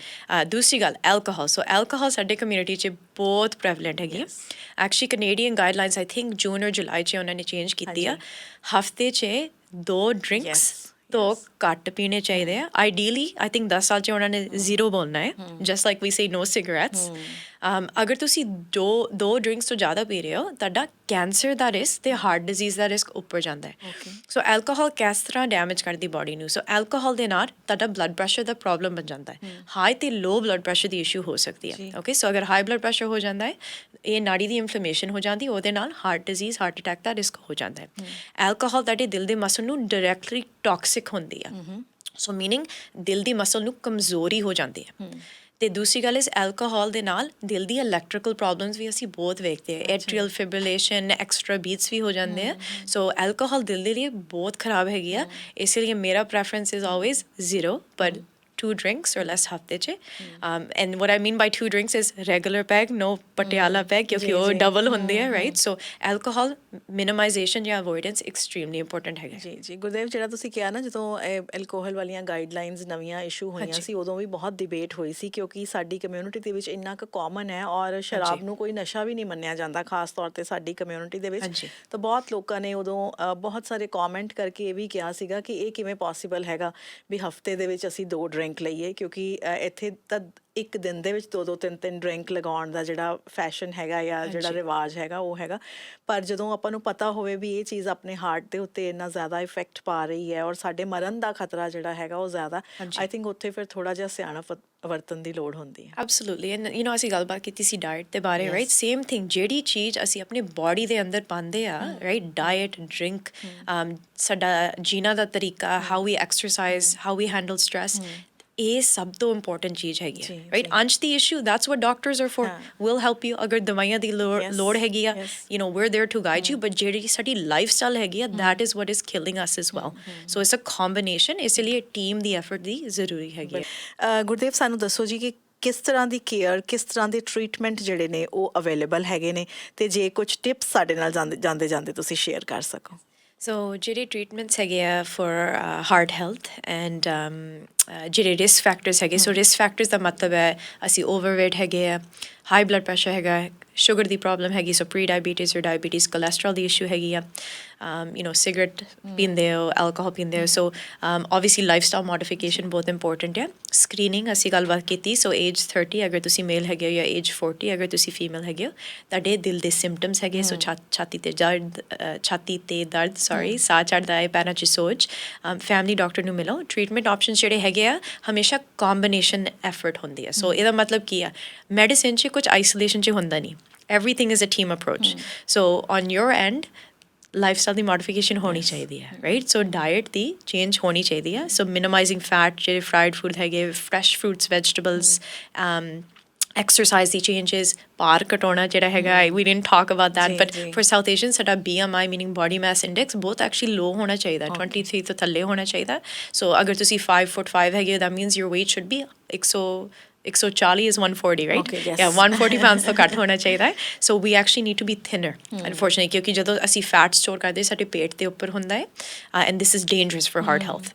ਦੂਸਰੀ ਗੱਲ alcohol so alcohol ਸਾਡੇ community 'ਚ ਬਹੁਤ prevalent ਹੈਗੀ actually Canadian guidelines I think June or July 'ਚ ਉਹਨਾਂ ਨੇ change ਕੀਤੀ ਆ ਹਫਤੇ 'ਚ 2 drinks ਤੋਂ ਘੱਟ ਪੀਣੇ ਚਾਹੀਦੇ ਆ ਆਈਡੀਅਲੀ ਆਈ ਥਿੰਕ 10 ਸਾਲ 'ਚ ਉਹਨਾਂ ਨੇ ਜ਼ੀਰੋ ਬੋਲਣਾ ਹੈ ਜਸਟ ਲਾਈਕ ਵੀ ਸੇ ਨੋ ਸਿਗਰੈਟਸ ਅਗਰ ਤੁਸੀਂ ਦੋ ਡਰਿੰਕਸ ਤੋਂ ਜ਼ਿਆਦਾ ਪੀ ਰਹੇ ਹੋ ਤੁਹਾਡਾ ਕੈਂਸਰ ਦਾ ਰਿਸਕ ਤੇ ਹਾਰਟ ਡਿਜ਼ੀਜ਼ ਦਾ ਰਿਸਕ ਉੱਪਰ ਜਾਂਦਾ ਹੈ ਸੋ ਐਲਕੋਹਲ ਕਿਸ ਤਰ੍ਹਾਂ ਡੈਮੇਜ ਕਰਦੀ ਬਾਡੀ ਨੂੰ ਸੋ ਐਲਕੋਹਲ ਦੇ ਨਾਲ ਤੁਹਾਡਾ ਬਲੱਡ ਪ੍ਰੈਸ਼ਰ ਦਾ ਪ੍ਰੋਬਲਮ ਬਣ ਜਾਂਦਾ ਹੈ ਹਾਈ ਤੇ ਲੋ ਬਲੱਡ ਪ੍ਰੈਸ਼ਰ ਦੀ ਇਸ਼ੂ ਹੋ ਸਕਦੀ ਹੈ ਓਕੇ ਸੋ ਅਗਰ ਹਾਈ ਬਲੱਡ ਪ੍ਰੈਸ਼ਰ ਹੋ ਜਾਂਦਾ ਹੈ ਇਹ ਨਾੜੀ ਦੀ ਇਨਫਲੇਮੇਸ਼ਨ ਹੋ ਜਾਂਦੀ ਉਹਦੇ ਨਾਲ ਹਾਰਟ ਡਿਜ਼ੀਜ਼ ਹਾਰਟ ਅਟੈਕ ਦਾ ਰਿਸਕ ਹੋ ਜਾਂਦਾ ਹੈ ਐਲਕੋਹਲ ਤੁਹਾਡੇ ਦਿਲ ਦੇ ਮਸਲ ਨੂੰ ਡਾਇਰੈਕਟਲੀ ਟੌਕਸਿਕ ਹੁੰਦੀ ਹੈ ਸੋ ਮੀਨਿੰਗ ਦਿਲ ਦੀ ਮਸਲ ਨੂੰ ਕਮਜ਼ੋਰੀ ਹੋ ਜਾਂਦੀ ਹੈ ਤੇ ਦੂਸਰੀ ਗੱਲ ਇਸ ਐਲਕੋਹਲ ਦੇ ਨਾਲ ਦਿਲ ਦੀ ਇਲੈਕਟ੍ਰੀਕਲ ਪ੍ਰੋਬਲਮਸ ਵੀ ਅਸੀਂ ਬਹੁਤ ਵੇਖਦੇ ਹਾਂ ਐਟਰੀਅਲ ਫਿਬ੍ਰਿਲੇਸ਼ਨ ਐਕਸਟਰਾ ਬੀਟਸ ਵੀ ਹੋ ਜਾਂਦੇ ਆ ਸੋ ਐਲਕੋਹਲ ਦਿਲ ਦੇ ਲਈ ਬਹੁਤ ਖਰਾਬ ਹੈਗੀ ਆ ਇਸ ਲਈ ਮੇਰਾ ਪ੍ਰੈਫਰੈਂਸ ਇਜ਼ ਆਲਵੇਜ਼ ਜ਼ੀਰੋ ਪਰ 2 drinks or less ਹਫਤੇ 'ਚ and what I mean by 2 drinks is regular peg no Patiala peg ਕਿਉਂਕਿ ਉਹ ਡਬਲ ਹੁੰਦੇ ਆ ਰਾਈਟ ਸੋ ਐਲਕੋਹਲ ਮਿਨੀਮਾਈਜ਼ੇਸ਼ਨ ਜਾਂ ਅਵੋਇਡੈਂਸ ਐਕਸਟ੍ਰੀਮਲੀ ਇੰਪੋਰਟੈਂਟ ਹੈਗਾ ਜੀ ਗੁਰਦੇਵ ਜਿਹੜਾ ਤੁਸੀਂ ਕਿਹਾ ਨਾ ਜਦੋਂ ਐਲਕੋਹਲ ਵਾਲੀਆਂ ਗਾਈਡਲਾਈਨਸ ਨਵੀਆਂ ਇਸ਼ੂ ਹੋਈਆਂ ਸੀ ਉਦੋਂ ਵੀ ਬਹੁਤ ਡਿਬੇਟ ਹੋਈ ਸੀ ਕਿਉਂਕਿ ਸਾਡੀ ਕਮਿਊਨਿਟੀ ਦੇ ਵਿੱਚ ਇੰਨਾ ਕੁ ਕਾਮਨ ਹੈ ਔਰ ਸ਼ਰਾਬ ਨੂੰ ਕੋਈ ਨਸ਼ਾ ਵੀ ਨਹੀਂ ਮੰਨਿਆ ਜਾਂਦਾ ਖਾਸ ਤੌਰ 'ਤੇ ਸਾਡੀ ਕਮਿਊਨਿਟੀ ਦੇ ਵਿੱਚ ਤਾਂ ਬਹੁਤ ਲੋਕਾਂ ਨੇ ਉਦੋਂ ਬਹੁਤ ਸਾਰੇ ਕਮੈਂਟ ਕਰਕੇ ਇਹ ਵੀ ਕਿਹਾ ਸੀਗਾ ਕਿ ਇਹ ਕਿਵੇਂ ਪੋਸੀਬਲ ਹੈਗਾ ਵੀ ਹਫਤੇ ਦੇ ਵਿੱਚ ਅਸੀਂ 2 ਡਰਿੰਕ ਲਈਏ ਕਿਉਂਕਿ ਇੱਥੇ ਤਾਂ ਇੱਕ ਦਿਨ ਦੇ ਵਿੱਚ 2-2 3-3 ਡਰਿੰਕ ਲਗਾਉਣ ਦਾ ਜਿਹੜਾ ਫੈਸ਼ਨ ਹੈਗਾ ਜਾਂ ਜਿਹੜਾ ਰਿਵਾਜ ਹੈਗਾ ਉਹ ਹੈਗਾ ਪਰ ਜਦੋਂ ਆਪਾਂ ਨੂੰ ਪਤਾ ਹੋਵੇ ਵੀ ਇਹ ਚੀਜ਼ ਆਪਣੇ ਹਾਰਟ ਦੇ ਉੱਤੇ ਇੰਨਾ ਜ਼ਿਆਦਾ ਇਫੈਕਟ ਪਾ ਰਹੀ ਹੈ ਔਰ ਸਾਡੇ ਮਰਨ ਦਾ ਖਤਰਾ ਜਿਹੜਾ ਹੈਗਾ ਉਹ ਜ਼ਿਆਦਾ ਆਈ ਥਿੰਕ ਉੱਥੇ ਫਿਰ ਥੋੜ੍ਹਾ ਜਿਹਾ ਸਿਆਣਪ ਵਰਤਨ ਦੀ ਲੋੜ ਹੁੰਦੀ ਹੈ ਐਬਸੋਲੂਟਲੀ ਐਂਡ ਯੂ نو ਅਸੀਂ ਗੱਲਬਾਤ ਕੀਤੀ ਸੀ ਡਾਇਟ ਦੇ ਬਾਰੇ ਰਾਈਟ ਸੇਮ ਥਿੰਗ ਜਿਹੜੀ ਚੀਜ਼ ਅਸੀਂ ਆਪਣੀ ਬਾਡੀ ਦੇ ਅੰਦਰ ਪਾਉਂਦੇ ਆ ਰਾਈਟ ਡਾਇਟ ਡਰਿੰਕ ਸਾਡਾ ਜੀਣਾ ਦਾ ਤਰੀਕਾ how we exercise how we handle stress ਇਹ ਸਭ ਤੋਂ ਇੰਪੋਰਟੈਂਟ ਚੀਜ਼ ਹੈਗੀ ਹੈ ਰਾਈਟ ਅੰਸ਼ ਦੀ issue that's what doctors are for will help you ਅਗਰ ਦਵਾਈਆਂ ਦੀ ਲੋੜ ਹੈਗੀ ਆ you know we're there to guide you but ਜਿਹੜੀ ਸਾਡੀ ਲਾਈਫ ਸਟਾਈਲ ਹੈਗੀ ਆ that is what is killing us as well so it's a combination ਇਸ ਲਈ ਟੀਮ ਦੀ ਐਫਰਟ ਦੀ ਜ਼ਰੂਰੀ ਹੈਗੀ ਹੈ ਗੁਰਦੇਵ ਸਾਨੂੰ ਦੱਸੋ ਜੀ ਕਿ ਕਿਸ ਤਰ੍ਹਾਂ ਦੀ ਕੇਅਰ ਕਿਸ ਤਰ੍ਹਾਂ ਦੇ ਟਰੀਟਮੈਂਟ ਜਿਹੜੇ ਨੇ ਉਹ ਅਵੇਲੇਬਲ ਹੈਗੇ ਨੇ ਤੇ ਜੇ ਕੁਝ ਟਿਪਸ ਸਾਡੇ ਨਾਲ ਜਾਂਦੇ ਤੁਸੀਂ ਸ਼ੇਅਰ ਕਰ ਸਕੋ ਸੋ ਜਿਹੜੇ ਟਰੀਟਮੈਂਟਸ ਹੈਗੇ ਆ ਫॉर ਹਾਰਟ ਹੈਲਥ ਐਂਡ ਜਿਹੜੇ ਰਿਸਕ ਫੈਕਟਰਸ ਹੈਗੇ ਸੋ ਰਿਸਕ ਫੈਕਟਰਸ ਦਾ ਮਤਲਬ ਹੈ ਅਸੀਂ ਓਵਰਵੇਟ ਹੈਗੇ ਆ ਹਾਈ ਬਲੱਡ ਪ੍ਰੈਸ਼ਰ ਹੈਗਾ ਸ਼ੂਗਰ ਦੀ ਪ੍ਰੋਬਲਮ ਹੈਗੀ ਸੋ ਪ੍ਰੀ ਡਾਇਬੀਟੀਜ਼ ਜਾਂ ਡਾਇਬੀਟੀਜ਼ ਕੋਲੈਸਟਰੋਲ ਦੀ ਇਸ਼ੂ ਹੈਗੀ ਆ ਯੂ نو ਸਿਗਰਟ ਪੀਂਦੇ ਹੋ ਐਲਕੋਹਲ ਪੀਂਦੇ ਹੋ ਸੋ ਓਬਵੀਅਸਲੀ ਲਾਈਫ ਸਟਾਈਲ ਮੋਡੀਫਿਕੇਸ਼ਨ ਬਹੁਤ ਇੰਪੋਰਟੈਂਟ ਹੈ ਸਕਰੀਨਿੰਗ ਅਸੀਂ ਗੱਲਬਾਤ ਕੀਤੀ ਸੋ ਏਜ 30 ਅਗਰ ਤੁਸੀਂ ਮੇਲ ਹੈਗੇ ਹੋ ਜਾਂ ਏਜ 40 ਅਗਰ ਤੁਸੀਂ ਫੀਮੇਲ ਹੈਗੇ ਹੋ ਤੁਹਾਡੇ ਦਿਲ ਦੇ ਸਿੰਪਟਮਸ ਹੈਗੇ ਸੋ ਛਾਤੀ ਤੇ ਦਰਦ ਸਾਹ ਚੜ੍ਹਦਾ ਹੈ ਪੈਰਾਂ 'ਚ ਸੋਜ ਫੈਮਿਲੀ ਡਾਕਟਰ ਨੂੰ ਮਿਲੋ ਟਰੀਟਮੈਂਟ ਆਪਸ਼ਨਸ ਜਿਹੜੇ ਹੈਗੇ ਆ ਹਮੇਸ਼ਾ ਕੰਬੀਨੇਸ਼ਨ ਐਫਰਟ ਹੁੰਦੀ ਹੈ ਸੋ ਇਹਦਾ ਮਤਲਬ ਕੀ ਆ ਮੈਡੀਸਿਨ 'ਚ ਕੁਝ ਆਈਸੋਲੇਸ਼ਨ 'ਚ ਹੁੰਦਾ ਨਹੀਂ everything is a team approach so on your end lifestyle the modification ਹੋਣੀ ਚਾਹੀਦੀ ਹੈ ਰਾਈਟ ਸੋ ਡਾਇਟ ਦੀ ਚੇਂਜ ਹੋਣੀ ਚਾਹੀਦੀ ਹੈ ਸੋ ਮਿਨੀਮਾਈਜ਼ਿੰਗ ਫੈਟ ਜਿਹੜੇ ਫਰਾਈਡ ਫੂਡ ਹੈਗੇ ਫਰੈਸ਼ ਫਰੂਟਸ ਵੈਜੀਟੇਬਲਸ exercise ਦੀ changes ਭਾਰ ਘਟਾਉਣਾ ਜਿਹੜਾ ਹੈਗਾ we didn't talk about that but for South Asians ਸਾਡਾ BMI meaning body mass index ਬਹੁਤ actually low ਹੋਣਾ ਚਾਹੀਦਾ 23 ਤੋਂ ਥੱਲੇ ਹੋਣਾ ਚਾਹੀਦਾ ਸੋ ਅਗਰ ਤੁਸੀਂ 5'5" ਹੈਗੇ that means your weight should be 140 is 140 right yeah 140 pounds ਤੋਂ ਘੱਟ ਹੋਣਾ ਚਾਹੀਦਾ ਹੈ so we actually need to be thinner unfortunately ਕਿਉਂਕਿ ਜਦੋਂ ਅਸੀਂ ਫੈਟ ਸਟੋਰ ਕਰਦੇ ਸਾਡੇ ਪੇਟ ਦੇ ਉੱਪਰ ਹੁੰਦਾ ਹੈ and this is dangerous for heart health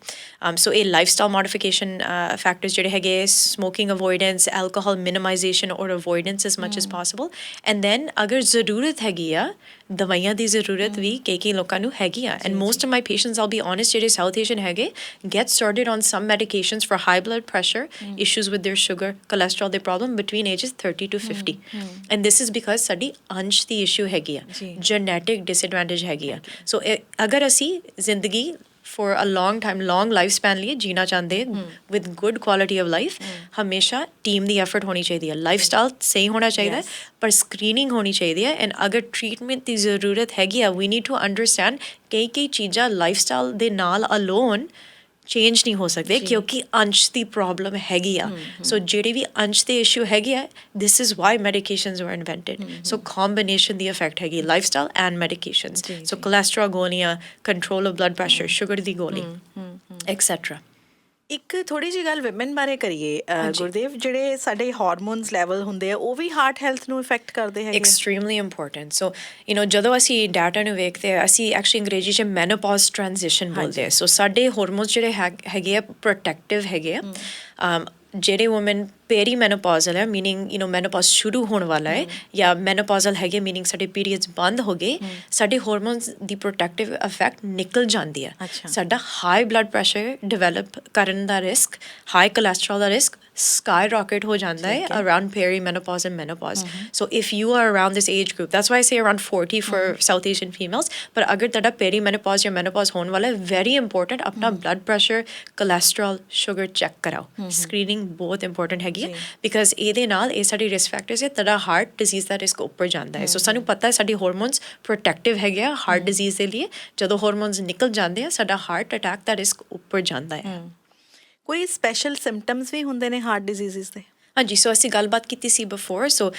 so ਇਹ lifestyle modification factors ਜਿਹੜੇ ਹੈਗੇ smoking avoidance alcohol minimization or avoidance as much as possible and then ਅਗਰ ਜ਼ਰੂਰਤ ਹੈਗੀ ਆ ਦਵਾਈਆਂ ਦੀ ਜ਼ਰੂਰਤ ਵੀ ਕਈ ਲੋਕਾਂ ਨੂੰ ਹੈਗੀ ਆ and most of my patients I'll be honest ਜਿਹੜੇ South Asian ਹੈਗੇ get started on some medications for high blood pressure issues with their sugar cholesterol the problem between ages 30 to 50 and this is because ਸਾਡੀ ਅੰਸ਼ ਦੀ issue ਹੈਗੀ ਆ genetic disadvantage ਹੈਗੀ ਆ so ਅਗਰ ਅਸੀਂ ਜ਼ਿੰਦਗੀ for a long time long lifespan ਲਈ ਜੀਣਾ ਚਾਹੁੰਦੇ with good quality of life ਹਮੇਸ਼ਾ ਟੀਮ ਦੀ ਐਫਰਟ ਹੋਣੀ ਚਾਹੀਦੀ ਹੈ ਲਾਈਫਸਟਾਈਲ ਸਹੀ ਹੋਣਾ ਚਾਹੀਦਾ ਪਰ ਸਕਰੀਨਿੰਗ ਹੋਣੀ ਚਾਹੀਦੀ ਹੈ ਐਂਡ ਅਗਰ ਟਰੀਟਮੈਂਟ ਦੀ ਜ਼ਰੂਰਤ ਹੈਗੀ ਆ we need to understand ਕਈ ਚੀਜ਼ਾਂ ਲਾਈਫਸਟਾਈਲ ਦੇ ਨਾਲ ਅਲੋਨ ਚੇਂਜ ਨਹੀਂ ਹੋ ਸਕਦੇ ਕਿਉਂਕਿ ਅੰਸ਼ ਦੀ ਪ੍ਰੋਬਲਮ ਹੈਗੀ ਆ ਸੋ ਜਿਹੜੇ ਵੀ ਅੰਸ਼ ਦੇ ਇਸ਼ੂ ਹੈਗੇ ਆ this is why medications were invented so combination ਦੀ ਇਫੈਕਟ ਹੈਗੀ lifestyle and medications so cholesterol ਗੋਲੀਆਂ control of blood pressure sugar ਦੀ ਗੋਲੀ ਐਕਸੈਟਰਾ ਇੱਕ ਥੋੜੀ ਜਿਹੀ ਗੱਲ ਵਿਮਨ ਬਾਰੇ ਕਰੀਏ ਗੁਰਦੇਵ ਜਿਹੜੇ ਸਾਡੇ ਹਾਰਮੋਨਸ ਲੈਵਲ ਹੁੰਦੇ ਆ ਉਹ ਵੀ ਹਾਰਟ ਹੈਲਥ ਨੂੰ ਇਫੈਕਟ ਕਰਦੇ ਹੈਗੇ extremely important so you know ਜਦੋਂ ਅਸੀਂ ਡਾਟਾ ਨੂੰ ਵੇਖਦੇ ਆ ਅਸੀਂ ਐਕਚੁਅਲੀ ਅੰਗਰੇਜ਼ੀ 'ਚ ਮੈਨੋਪੌਜ਼ ਟ੍ਰਾਂਜੀਸ਼ਨ ਬੋਲਦੇ ਆ ਸੋ ਸਾਡੇ ਹਾਰਮੋਨਸ ਜਿਹੜੇ ਹੈਗੇ ਆ ਪ੍ਰੋਟੈਕਟਿਵ ਹੈਗੇ ਆ ਜਿਹੜੇ ਵੂਮਨ ਪੇਰੀ ਮੈਨੋਪੌਜ਼ਲ ਹੈ ਮੀਨਿੰਗ ਮੈਨੋਪੌਜ਼ ਸ਼ੁਰੂ ਹੋਣ ਵਾਲਾ ਹੈ ਜਾਂ ਮੈਨੋਪੌਜ਼ਲ ਹੈਗੇ ਮੀਨਿੰਗ ਸਾਡੇ ਪੀਰੀਅਡਸ ਬੰਦ ਹੋ ਗਏ ਸਾਡੇ ਹਾਰਮੋਨਸ ਦੀ ਪ੍ਰੋਟੈਕਟਿਵ ਇਫੈਕਟ ਨਿਕਲ ਜਾਂਦੀ ਹੈ ਸਾਡਾ ਹਾਈ ਬਲੱਡ ਪ੍ਰੈਸ਼ਰ ਡਿਵੈਲਪ ਕਰਨ ਦਾ risk high cholesterol the risk sky rocket ho janda hai around perimenopause and menopause. So if you are around this age group, that's why I say around 40 for South Asian females, but agar tada perimenopause ya menopause hone wala hai, very important apna blood pressure, cholesterol, sugar check karao. Screening both important hai because ਇਹਦੇ ਨਾਲ ਇਹ ਸਾਡੀ risk factors ਹੈ tada heart disease ਦਾ risk ਉੱਪਰ ਜਾਂਦਾ ਹੈ. ਸੋ ਸਾਨੂੰ ਪਤਾ ਹੈ ਸਾਡੀ ਹਾਰਮੋਨਸ ਪ੍ਰੋਟੈਕਟਿਵ ਹੈਗੇ ਆ ਹਾਰਟ ਡਿਜ਼ੀਜ਼ ਦੇ ਲਈ ਜਦੋਂ ਹਾਰਮੋਨਸ ਨਿਕਲ ਜਾਂਦੇ ਆ ਸਾਡਾ ਹਾਰਟ ਅਟੈਕ ਦਾ ਰਿਸਕ ਉੱਪਰ ਜਾਂਦਾ ਹੈ. ਕੋਈ ਸਪੈਸ਼ਲ ਸਿੰਪਟਮਸ ਵੀ ਹੁੰਦੇ ਨੇ ਹਾਰਟ ਡਿਜ਼ੀਜ਼ਸ ਦੇ? ਹਾਂਜੀ ਸੋ ਅਸੀਂ ਗੱਲਬਾਤ ਕੀਤੀ ਸੀ ਬਿਫੋਰ ਸੋ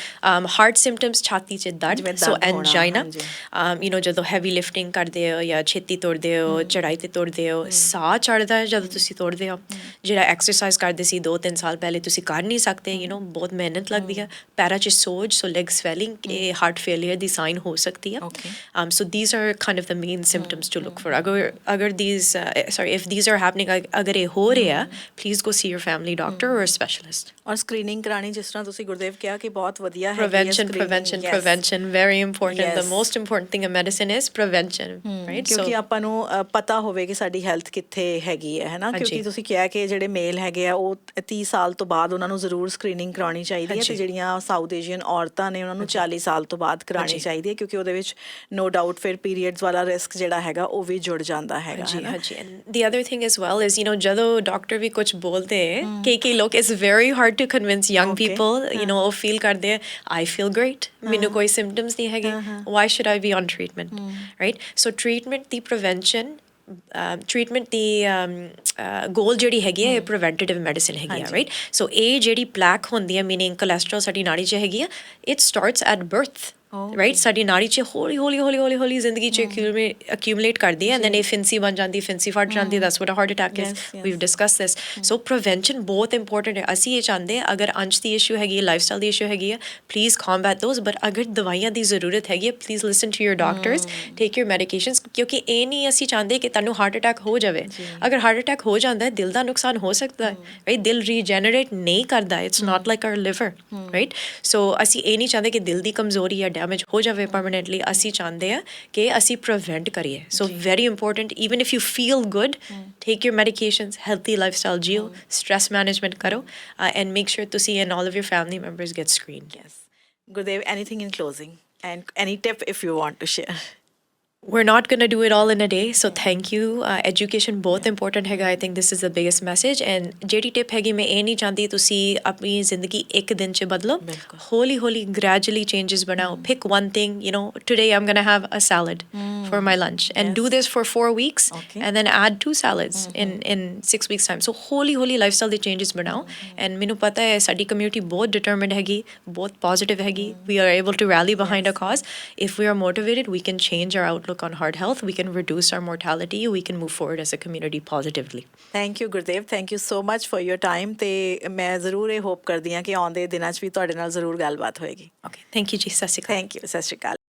ਹਾਰਟ ਸਿੰਪਟਮਸ ਛਾਤੀ 'ਚ ਦਰਦ ਸੋ ਐਨਜਾਈਨਾ ਜਦੋਂ ਹੈਵੀ ਲਿਫਟਿੰਗ ਕਰਦੇ ਹੋ ਜਾਂ ਛੇਤੀ ਤੁਰਦੇ ਹੋ ਚੜਾਈ 'ਤੇ ਤੁਰਦੇ ਹੋ ਸਾਹ ਚੜ੍ਹਦਾ ਹੈ ਜਦੋਂ ਤੁਸੀਂ ਤੁਰਦੇ ਹੋ ਜਿਹੜਾ ਐਕਸਰਸਾਈਜ਼ ਕਰਦੇ ਸੀ 2-3 ਸਾਲ ਪਹਿਲੇ ਤੁਸੀਂ ਕਰ ਨਹੀਂ ਸਕਦੇ ਬਹੁਤ ਮਿਹਨਤ ਲੱਗਦੀ ਹੈ ਪੈਰਾਂ 'ਚ ਸੋਜ ਸੋ ਲੈਗ ਸਵੈਲਿੰਗ ਇਹ ਹਾਰਟ ਫੇਲੀਅਰ ਦੀ ਸਾਈਨ ਹੋ ਸਕਦੀ ਹੈ so these are kind of the main symptoms to look for ਅਗਰ these if these are happening ਅਗਰ ਇਹ ਹੋ ਰਿਹਾ please go see your family doctor ਔਰ ਸਪੈਸ਼ਲਿਸਟ ਔਰ ਸਕਰੀਨਿੰਗ ਕਰਾਣੀ ਜਿਸ ਤਰ੍ਹਾਂ ਤੁਸੀਂ ਗੁਰਦੇਵ ਕਿਹਾ ਕਿ ਬਹੁਤ ਵਧੀਆ ਹੈ prevention very important the most important thing in medicine is prevention right ਕਿਉਂਕਿ ਆਪਾਂ ਨੂੰ ਪਤਾ ਹੋਵੇ ਕਿ ਸਾਡੀ ਹੈਲਥ ਕਿੱਥੇ ਹੈਗੀ ਹੈ ਨਾ ਕਿਉਂਕਿ ਤੁਸੀਂ ਕਿਹਾ ਕਿ ਜਿਹੜੇ ਮੇਲ ਹੈਗੇ ਆ ਉਹ 30 ਸਾਲ ਤੋਂ ਬਾਅਦ ਉਹਨਾਂ ਨੂੰ ਜ਼ਰੂਰ ਸਕਰੀਨਿੰਗ ਕਰਾਉਣੀ ਚਾਹੀਦੀ ਹੈ ਤੇ ਜਿਹੜੀਆਂ ਸਾਊਥ ਏਸ਼ੀਅਨ ਔਰਤਾਂ ਨੇ ਉਹਨਾਂ ਨੂੰ 40 ਸਾਲ ਤੋਂ ਬਾਅਦ ਕਰਾਉਣੀ ਚਾਹੀਦੀ ਹੈ ਕਿਉਂਕਿ ਉਹਦੇ ਵਿੱਚ ਨੋ ਡਾਊਟ ਫਿਰ ਪੀਰੀਅਡਸ ਵਾਲਾ ਰਿਸਕ ਜਿਹੜਾ ਹੈਗਾ ਉਹ ਵੀ ਜੁੜ ਜਾਂਦਾ ਹੈਗਾ ਹਾਂਜੀ and the other thing as well is ਜਦੋਂ ਡਾਕਟਰ ਵੀ ਕੁਝ ਬੋਲਦੇ ਕਈ ਲੋਕ it's very hard to convince young people ਉਹ feel ਕਰਦੇ ਆ I feel great ਮੈਨੂੰ ਕੋਈ symptoms ਨਹੀਂ ਹੈਗੇ why should I be on treatment right so treatment the prevention treatment the goal ਜਿਹੜੀ ਹੈਗੀ ਹੈ ਇਹ preventative medicine ਹੈਗੀ ਆ right so ਇਹ ਜਿਹੜੀ plaque ਹੁੰਦੀ ਹੈ meaning cholesterol ਸਾਡੀ ਨਾੜੀ 'ਚ ਹੈਗੀ ਆ it starts at birth right ਸਾਡੀ ਨਾੜੀ 'ਚ ਹੌਲੀ ਜ਼ਿੰਦਗੀ 'ਚ accumulate ਕਰਦੀ ਹੈ and then ਇਹ ਫਿੰਸੀ ਬਣ ਜਾਂਦੀ ਫਿੰਸੀ ਫਟ ਜਾਂਦੀ that's what a heart attack is we've discussed this so prevention ਬਹੁਤ important ਹੈ ਅਸੀਂ ਇਹ ਚਾਹੁੰਦੇ ਹਾਂ ਅਗਰ ਅੰਸ਼ ਦੀ issue ਹੈਗੀ ਹੈ lifestyle ਦੀ issue ਹੈਗੀ ਹੈ please combat those but ਅਗਰ ਦਵਾਈਆਂ ਦੀ ਜ਼ਰੂਰਤ ਹੈਗੀ ਹੈ please listen to your doctors take your medications ਕਿਉਂਕਿ ਇਹ ਨਹੀਂ ਅਸੀਂ ਚਾਹੁੰਦੇ ਕਿ ਤੁਹਾਨੂੰ heart attack ਹੋ ਜਾਵੇ ਅਗਰ heart attack ਹੋ ਜਾਂਦਾ ਹੈ ਦਿਲ ਦਾ ਨੁਕਸਾਨ ਹੋ ਸਕਦਾ ਹੈ right ਦਿਲ regenerate ਨਹੀਂ ਕਰਦਾ it's not like our liver right so ਅਸੀਂ ਇਹ ਨਹੀਂ ਚਾਹੁੰਦੇ ਕਿ ਦਿਲ ਦੀ ਕਮਜ਼ੋਰੀ ਜਾਂ ਡੈਮੇਜ ਹੋ ਜਾਵੇ ਪਰਮਾਨੈਂਟਲੀ ਅਸੀਂ ਚਾਹੁੰਦੇ ਆ ਕਿ ਅਸੀਂ ਪ੍ਰੀਵੈਂਟ ਕਰੀਏ so very important even if you feel good take your medications healthy lifestyle ਜੀਓ ਸਟ੍ਰੈਸ ਮੈਨੇਜਮੈਂਟ ਕਰੋ ਐਂਡ ਮੇਕ ਸ਼ੋਰ ਤੁਸੀਂ and all of your family members get screened Gurdev, anything in closing and any tip if you want to share? We're not going to do it all in a day, so thank you. Education both important ਹੈਗਾ I think this is the biggest message and ਜਿਹੜੀ tip ਹੈਗੀ ਮੈਂ ਇਹ ਨਹੀਂ ਚਾਹੁੰਦੀ ਤੁਸੀਂ ਆਪਣੀ ਜ਼ਿੰਦਗੀ ਇੱਕ ਦਿਨ 'ਚ ਬਦਲੋ ਹੌਲੀ gradually changes ਬਣਾਓ pick one thing today I'm going to have a salad for my lunch and do this for 4 weeks and then add 2 salads in 6 weeks time so ਹੌਲੀ lifestyle ਦੇ changes ਬਣਾਓ and ਮੈਨੂੰ ਪਤਾ ਹੈ ਸਾਡੀ community ਬਹੁਤ determined ਹੈਗੀ ਬਹੁਤ positive ਹੈਗੀ we are able to rally behind a cause if we are motivated we can change our outlook on heart health we can reduce our mortality we can move forward as a community positively thank you Gurdev thank you so much for your time ਤੇ ਮੈਂ ਜ਼ਰੂਰ ਇਹ hop ਕਰਦੀ ਹਾਂ ਕਿ ਆਉਂਦੇ ਦਿਨਾਂ 'ਚ ਵੀ ਤੁਹਾਡੇ ਨਾਲ ਜ਼ਰੂਰ ਗੱਲਬਾਤ ਹੋਏਗੀ okay thank you ਜੀ ਸਤਿ ਸ਼੍ਰੀ ਅਕਾਲ thank you ਸਤਿ ਸ਼੍ਰੀ ਅਕਾਲ